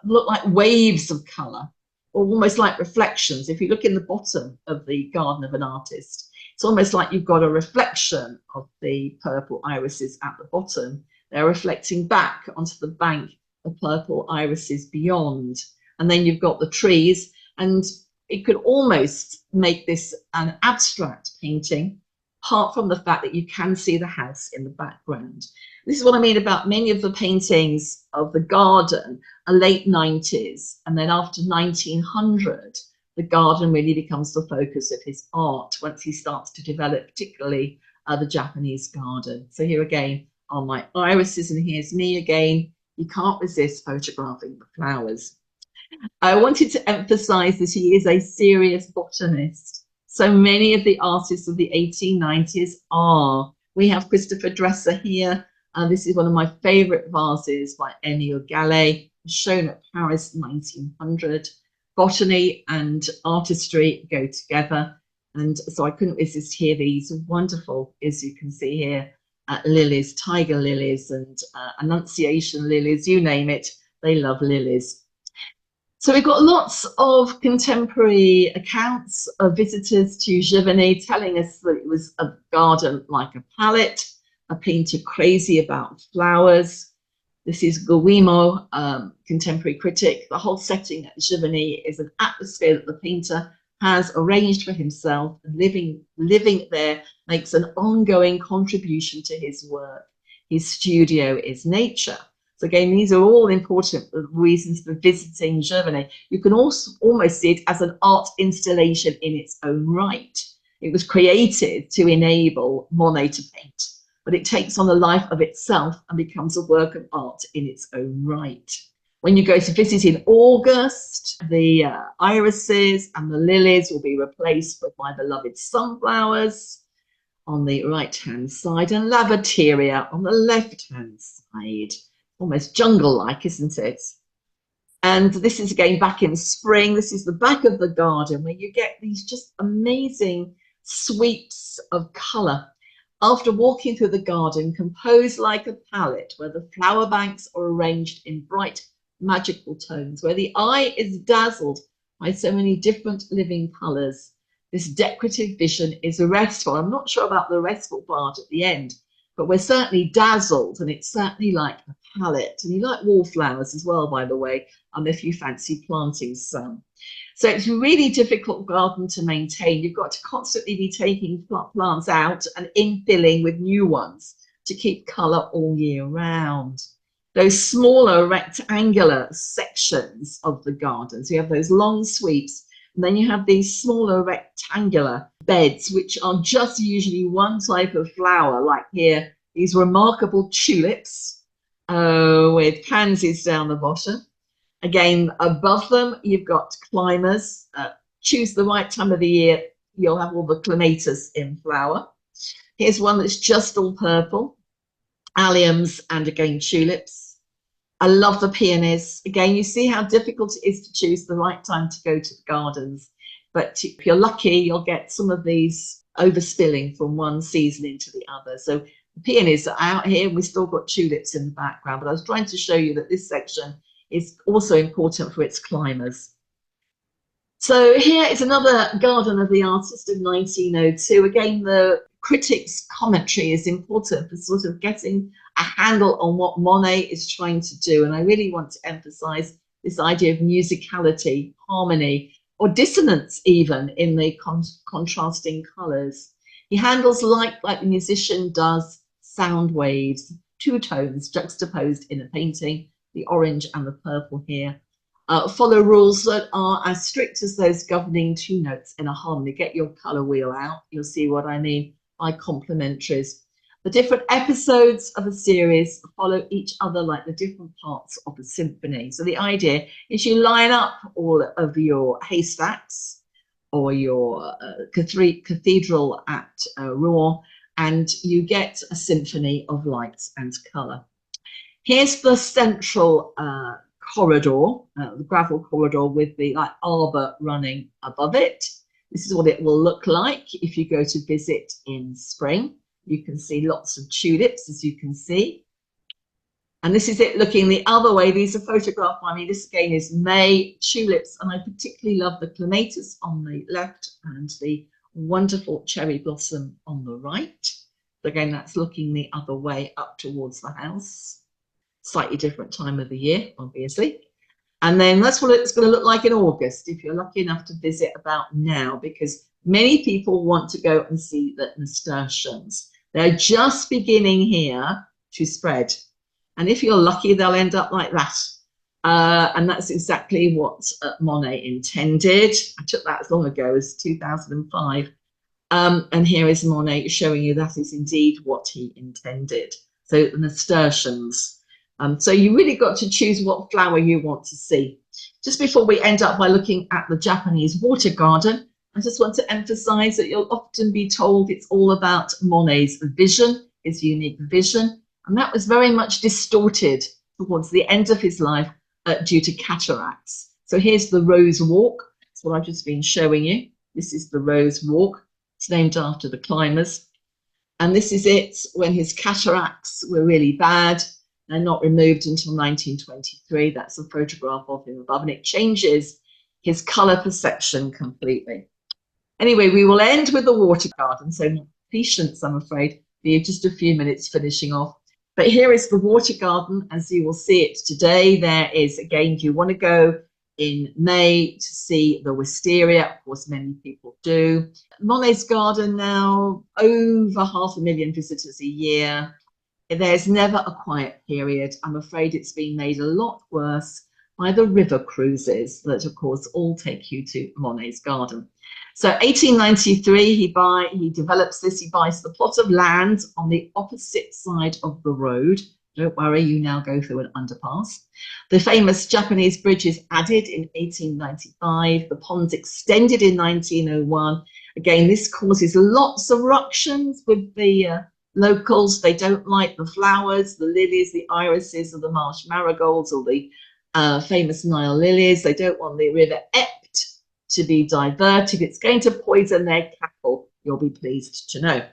look like waves of colour, or almost like reflections. If you look in the bottom of the garden of an artist, it's almost like you've got a reflection of the purple irises at the bottom. They're reflecting back onto the bank of purple irises beyond. And then you've got the trees, and it could almost make this an abstract painting, apart from the fact that you can see the house in the background. This is what I mean about many of the paintings of the garden are late 90s, and then after 1900, the garden really becomes the focus of his art once he starts to develop, particularly the Japanese garden. So here again are my irises, and here's me again. You can't resist photographing the flowers. I wanted to emphasize that he is a serious botanist. So many of the artists of the 1890s are. We have Christopher Dresser here. This is one of my favorite vases by Émile Gallet, shown at Paris 1900. Botany and artistry go together. And so I couldn't resist here these wonderful, as you can see here, lilies, tiger lilies and annunciation lilies, you name it, they love lilies. So we've got lots of contemporary accounts of visitors to Giverny telling us that it was a garden like a palette, a painter crazy about flowers. This is Guillemot, contemporary critic. The whole setting at Giverny is an atmosphere that the painter has arranged for himself, and living there makes an ongoing contribution to his work. His studio is nature. So again, these are all important reasons for visiting Giverny. You can also almost see it as an art installation in its own right. It was created to enable Monet to paint, but it takes on a life of itself and becomes a work of art in its own right. When you go to visit in August, the irises and the lilies will be replaced with my beloved sunflowers on the right-hand side and lavateria on the left-hand side. almost jungle-like, isn't it? And this is again back in spring. This is the back of the garden where you get these just amazing sweeps of colour. After walking through the garden, composed like a palette where the flower banks are arranged in bright magical tones, where the eye is dazzled by so many different living colours. This decorative vision is restful. I'm not sure about the restful part at the end, but we're certainly dazzled, and it's certainly like a palette. And you like wallflowers as well, by the way, if you fancy planting some. So it's a really difficult garden to maintain. You've got to constantly be taking plants out and infilling with new ones to keep colour all year round. Those smaller rectangular sections of the gardens, you have those long sweeps, and then you have these smaller rectangular beds, which are just usually one type of flower, like here, these remarkable tulips with pansies down the bottom. Again, above them, you've got climbers. Choose the right time of the year, you'll have all the clematis in flower. Here's one that's just all purple, alliums, and again, tulips. I love the peonies. Again, you see how difficult it is to choose the right time to go to the gardens. But if you're lucky, you'll get some of these overspilling from one season into the other. So the peonies are out here. We've still got tulips in the background. But I was trying to show you that this section is also important for its climbers. So here is another garden of the artist in 1902. Again, the critic's commentary is important for sort of getting a handle on what Monet is trying to do. And I really want to emphasize this idea of musicality, harmony, or dissonance even in the contrasting colors. He handles light like the musician does sound waves, two tones juxtaposed in a painting, the orange and the purple here. Follow rules that are as strict as those governing two notes in a harmony. Get your color wheel out, you'll see what I mean by complementaries. The different episodes of a series follow each other like the different parts of a symphony. So the idea is you line up all of your haystacks or your cathedral at Rouen, and you get a symphony of light and color. Here's the central corridor, the gravel corridor with the arbor running above it. This is what it will look like if you go to visit in spring. You can see lots of tulips, as you can see. And this is it looking the other way. These are photographed by me. This again is May tulips, and I particularly love the clematis on the left and the wonderful cherry blossom on the right. So again, that's looking the other way up towards the house. Slightly different time of the year, obviously. And then that's what it's going to look like in August, if you're lucky enough to visit about now, because many people want to go and see the nasturtiums. They're just beginning here to spread. And if you're lucky, they'll end up like that. And that's exactly what Monet intended. I took that as long ago as 2005. And here is Monet showing you that is indeed what he intended. So the nasturtiums. So you really got to choose what flower you want to see. Just before we end up by looking at the Japanese water garden, I just want to emphasize that you'll often be told it's all about Monet's vision, his unique vision, and that was very much distorted towards the end of his life due to cataracts. So here's the Rose Walk. That's what I've just been showing you. This is the Rose Walk. It's named after the climbers. And this is it when his cataracts were really bad and not removed until 1923. That's a photograph of him above, and it changes his colour perception completely. Anyway, we will end with the water garden, so patience, I'm afraid, be just a few minutes finishing off. But here is the water garden as you will see it today. There is, again, if you want to go in May to see the wisteria, of course, many people do. Monet's garden now, over 500,000 visitors a year. There's never a quiet period. I'm afraid it's been made a lot worse by the river cruises that, of course, all take you to Monet's garden. So 1893, he develops this. He buys the plot of land on the opposite side of the road. Don't worry, you now go through an underpass. The famous Japanese bridge is added in 1895. The ponds extended in 1901. Again, this causes lots of ructions with the Locals, they don't like the flowers, the lilies, the irises, or the marsh marigolds, or the famous Nile lilies. They don't want the river Ept to be diverted. It's going to poison their cattle, you'll be pleased to know.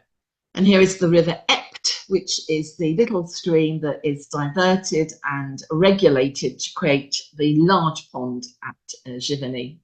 And here is the river Ept, which is the little stream that is diverted and regulated to create the large pond at Giverny.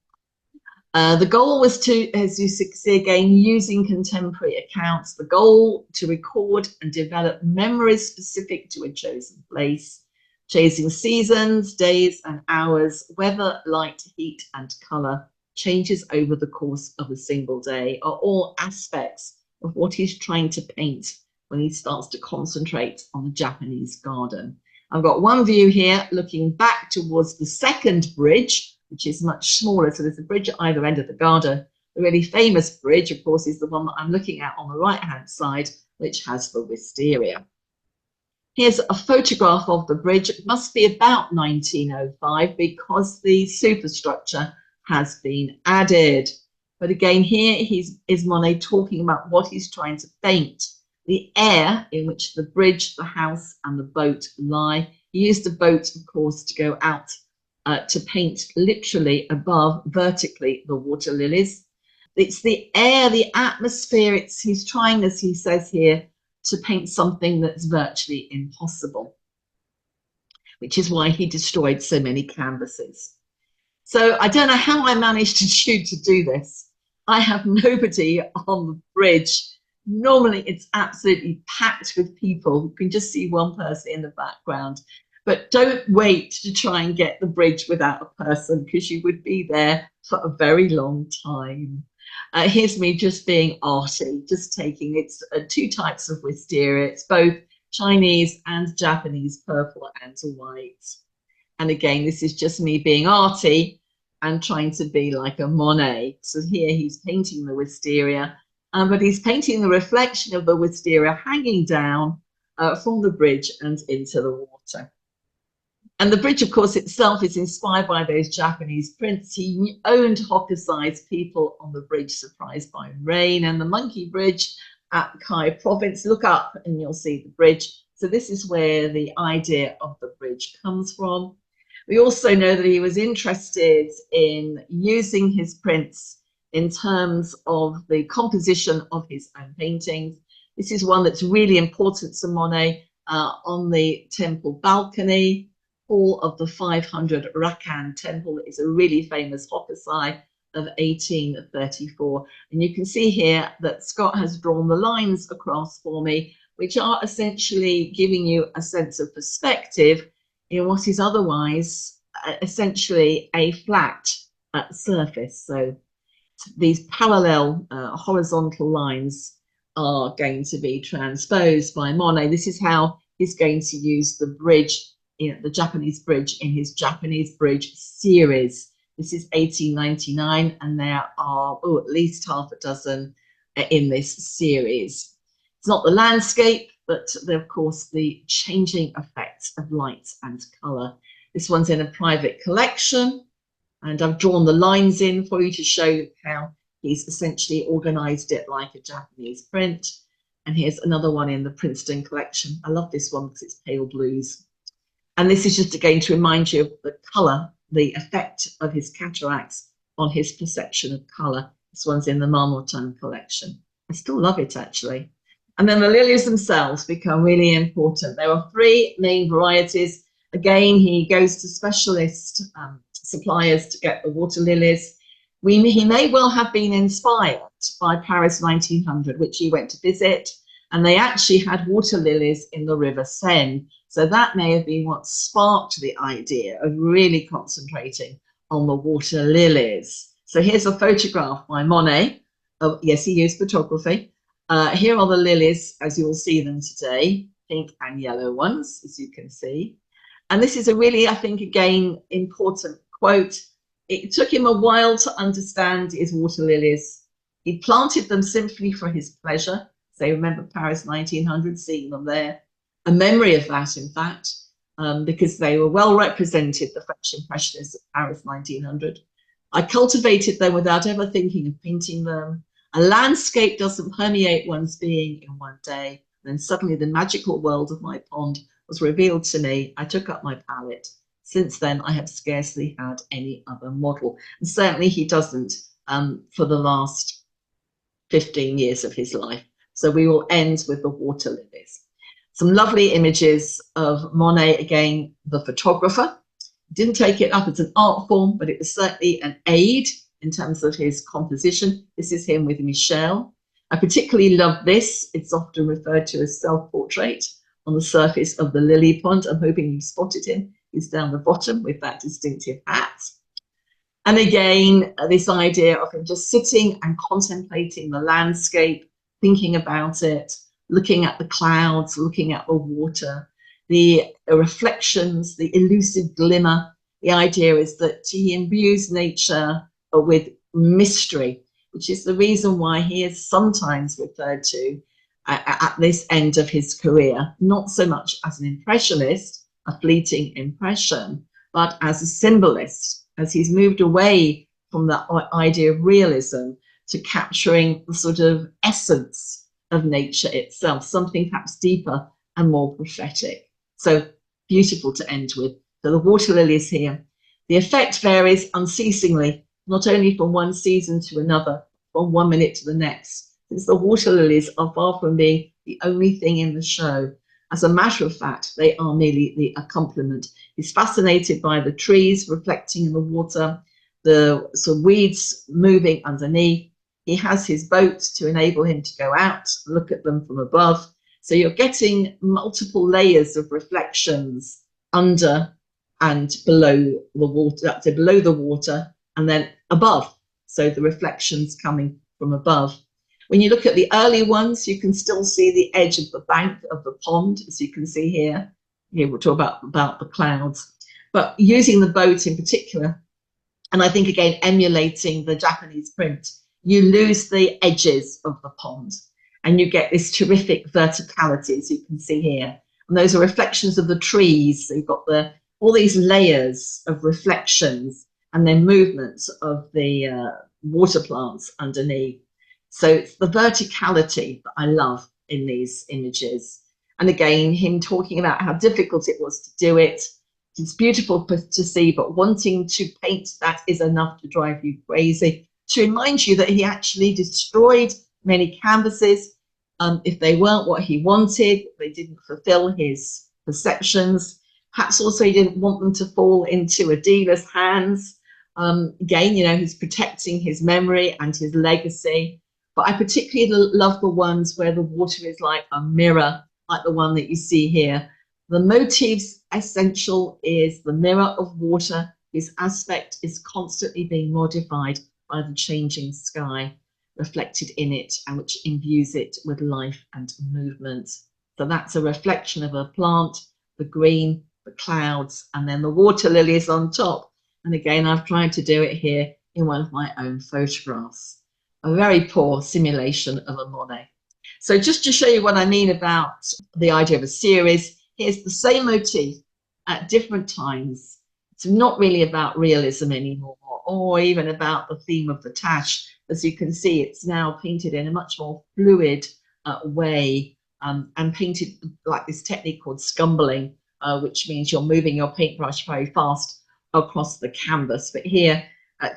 The goal was to, as you see again, using contemporary accounts, the goal to record and develop memories specific to a chosen place, chasing seasons, days and hours, weather, light, heat and colour, changes over the course of a single day are all aspects of what he's trying to paint when he starts to concentrate on the Japanese garden. I've got one view here looking back towards the second bridge, which is much smaller. So there's a bridge at either end of the garden. The really famous bridge, of course, is the one that I'm looking at on the right-hand side, which has the wisteria. Here's a photograph of the bridge. It must be about 1905 because the superstructure has been added. But again, here is Monet talking about what he's trying to paint. The air in which the bridge, the house and the boat lie. He used the boat, of course, to go out to paint literally above, vertically, the water lilies. It's the air, the atmosphere. He's trying, as he says here, to paint something that's virtually impossible, which is why he destroyed so many canvases. So I don't know how I managed to do this. I have nobody on the bridge. Normally it's absolutely packed with people. You can just see one person in the background. But don't wait to try and get the bridge without a person, because you would be there for a very long time. Here's me just being arty, just taking it's two types of wisteria. It's both Chinese and Japanese, purple and white. And again, this is just me being arty and trying to be like a Monet. So here he's painting the wisteria, but he's painting the reflection of the wisteria hanging down from the bridge and into the water. And the bridge, of course, itself is inspired by those Japanese prints. He owned Hokusai's people on the bridge, surprised by rain, and the monkey bridge at Kai province. Look up and you'll see the bridge. So this is where the idea of the bridge comes from. We also know that he was interested in using his prints in terms of the composition of his own paintings. This is one that's really important to Monet on the temple balcony. Hall of the 500 Rakan Temple is a really famous Hokusai of 1834. And you can see here that Scott has drawn the lines across for me, which are essentially giving you a sense of perspective in what is otherwise essentially a flat surface. So these parallel horizontal lines are going to be transposed by Monet. This is how he's going to use the bridge, the Japanese bridge, in his Japanese bridge series. This is 1899, and there are at least half a dozen in this series. It's not the landscape, but of course the changing effects of light and colour. This one's in a private collection, and I've drawn the lines in for you to show how he's essentially organised it like a Japanese print. And here's another one in the Princeton collection. I love this one because it's pale blues. And this is just again to remind you of the colour, the effect of his cataracts on his perception of colour. This one's in the Marmottan collection. I still love it, actually. And then the lilies themselves become really important. There are three main varieties. Again, he goes to specialist suppliers to get the water lilies. He may well have been inspired by Paris 1900, which he went to visit, and they actually had water lilies in the River Seine. So that may have been what sparked the idea of really concentrating on the water lilies. So here's a photograph by Monet. Yes, he used photography. Here are the lilies as you'll see them today, pink and yellow ones, as you can see. And this is a really, I think, again, important quote. It took him a while to understand his water lilies. He planted them simply for his pleasure. So remember Paris 1900, seeing them there. A memory of that, in fact, because they were well represented, the French Impressionists of Paris 1900. I cultivated them without ever thinking of painting them. A landscape doesn't permeate one's being in one day. Then suddenly the magical world of my pond was revealed to me. I took up my palette. Since then, I have scarcely had any other model. And certainly he doesn't for the last 15 years of his life. So we will end with the water lilies. Some lovely images of Monet, again, the photographer. Didn't take it up as an art form, but it was certainly an aid in terms of his composition. This is him with Michel. I particularly love this. It's often referred to as self-portrait on the surface of the lily pond. I'm hoping you've spotted him. He's down the bottom with that distinctive hat. And again, this idea of him just sitting and contemplating the landscape, thinking about it, looking at the clouds, looking at the water, the reflections, the elusive glimmer. The idea is that he imbues nature with mystery, which is the reason why he is sometimes referred to at this end of his career, not so much as an impressionist, a fleeting impression, but as a symbolist, as he's moved away from that idea of realism to capturing the sort of essence of nature itself, something perhaps deeper and more prophetic. So beautiful to end with. So the water lilies here. The effect varies unceasingly, not only from one season to another, from 1 minute to the next, since the water lilies are far from being the only thing in the show. As a matter of fact, they are merely the accompaniment. He's fascinated by the trees reflecting in the water, the sort of weeds moving underneath. He has his boat to enable him to go out, look at them from above. So you're getting multiple layers of reflections under and below the water, so below the water and then above. So the reflections coming from above. When you look at the early ones, you can still see the edge of the bank of the pond, as you can see here. Here we'll talk about the clouds. But using the boat in particular, and I think again emulating the Japanese print, you lose the edges of the pond and you get this terrific verticality, as you can see here. And those are reflections of the trees. So you've got all these layers of reflections and then movements of the water plants underneath. So it's the verticality that I love in these images. And again, him talking about how difficult it was to do it. It's beautiful to see, but wanting to paint that is enough to drive you crazy. To remind you that he actually destroyed many canvases if they weren't what he wanted, they didn't fulfill his perceptions. Perhaps also he didn't want them to fall into a dealer's hands. Again, you know, he's protecting his memory and his legacy. But I particularly love the ones where the water is like a mirror, like the one that you see here. The motif's essential is the mirror of water. His aspect is constantly being modified by the changing sky reflected in it, and which imbues it with life and movement. So that's a reflection of a plant, the green, the clouds, and then the water lilies on top. And again, I've tried to do it here in one of my own photographs. A very poor simulation of a Monet. So just to show you what I mean about the idea of a series, here's the same motif at different times. It's not really about realism anymore, or even about the theme of the tache. As you can see, it's now painted in a much more fluid way and painted like this technique called scumbling, which means you're moving your paintbrush very fast across the canvas. But here,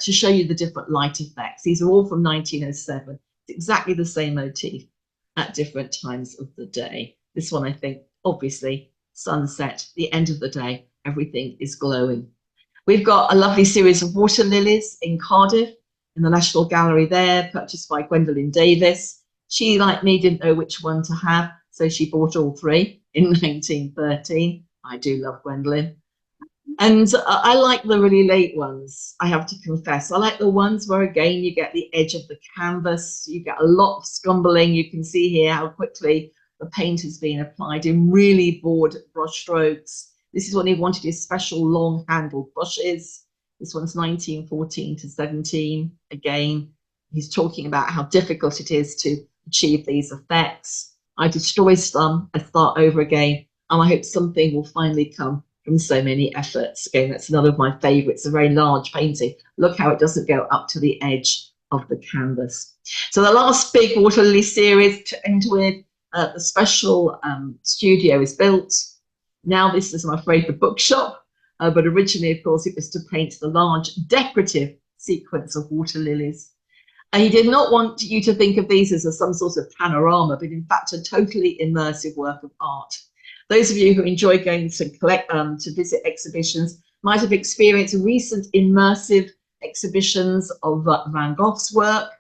to show you the different light effects, these are all from 1907. It's exactly the same motif at different times of the day. This one, I think, obviously, sunset, the end of the day, everything is glowing. We've got a lovely series of water lilies in Cardiff, in the National Gallery there, purchased by Gwendolyn Davis. She, like me, didn't know which one to have, so she bought all three in 1913. I do love Gwendolyn. And I like the really late ones, I have to confess. I like the ones where, again, you get the edge of the canvas, you get a lot of scumbling. You can see here how quickly the paint has been applied in really broad brush strokes. This is when he wanted his special long-handled brushes. This one's 1914 to 17. Again, he's talking about how difficult it is to achieve these effects. I destroy some, I start over again, and I hope something will finally come from so many efforts. Again, that's another of my favorites, a very large painting. Look how it doesn't go up to the edge of the canvas. So the last big water lily series to end with, the special studio is built. Now this is, I'm afraid, the bookshop, but originally, of course, it was to paint the large decorative sequence of water lilies. And he did not want you to think of these as some sort of panorama, but in fact, a totally immersive work of art. Those of you who enjoy going to visit exhibitions might have experienced recent immersive exhibitions of Van Gogh's work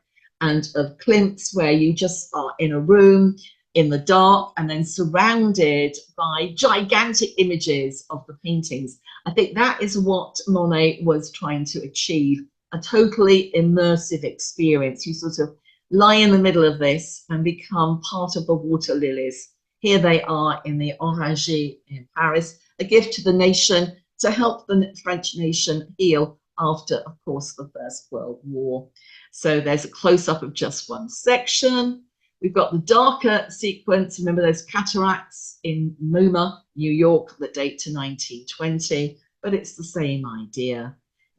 and of Klimt's, where you just are in a room in the dark and then surrounded by gigantic images of the paintings. I think that is what Monet was trying to achieve, a totally immersive experience. You sort of lie in the middle of this and become part of the water lilies. Here they are in the Orangerie in Paris, a gift to the nation to help the French nation heal after, of course, the First World War. So there's a close-up of just one section. We've got the darker sequence. Remember those cataracts in MoMA, New York, that date to 1920, but it's the same idea.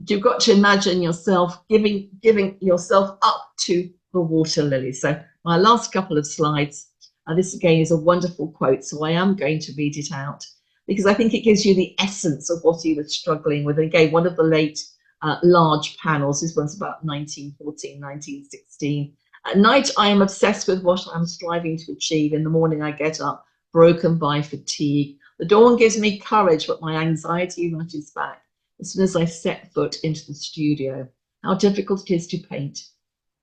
You've got to imagine yourself giving yourself up to the water lily. So my last couple of slides, this again is a wonderful quote, so I am going to read it out because I think it gives you the essence of what he was struggling with. And again, one of the late large panels, this one's about 1914, 1916. At night, I am obsessed with what I'm striving to achieve. In the morning, I get up, broken by fatigue. The dawn gives me courage, but my anxiety rushes back as soon as I set foot into the studio. How difficult it is to paint.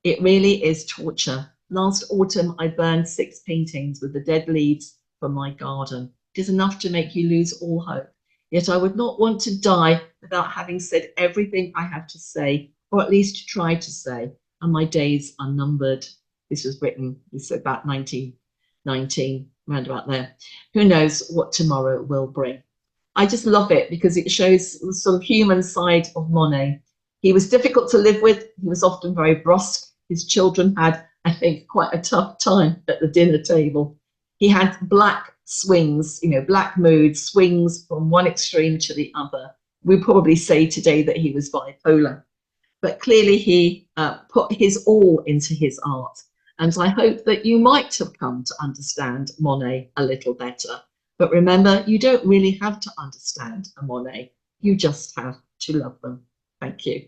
It really is torture. Last autumn, I burned 6 paintings with the dead leaves from my garden. It is enough to make you lose all hope. Yet I would not want to die without having said everything I have to say, or at least try to say, and my days are numbered. This was written, he said, about 1919, round about there. Who knows what tomorrow will bring. I just love it because it shows the sort of human side of Monet. He was difficult to live with. He was often very brusque. His children had, I think, quite a tough time at the dinner table. He had black swings, black mood swings from one extreme to the other. We probably say today that he was bipolar, but clearly he put his all into his art. And I hope that you might have come to understand Monet a little better. But remember, you don't really have to understand a Monet. You just have to love them. Thank you.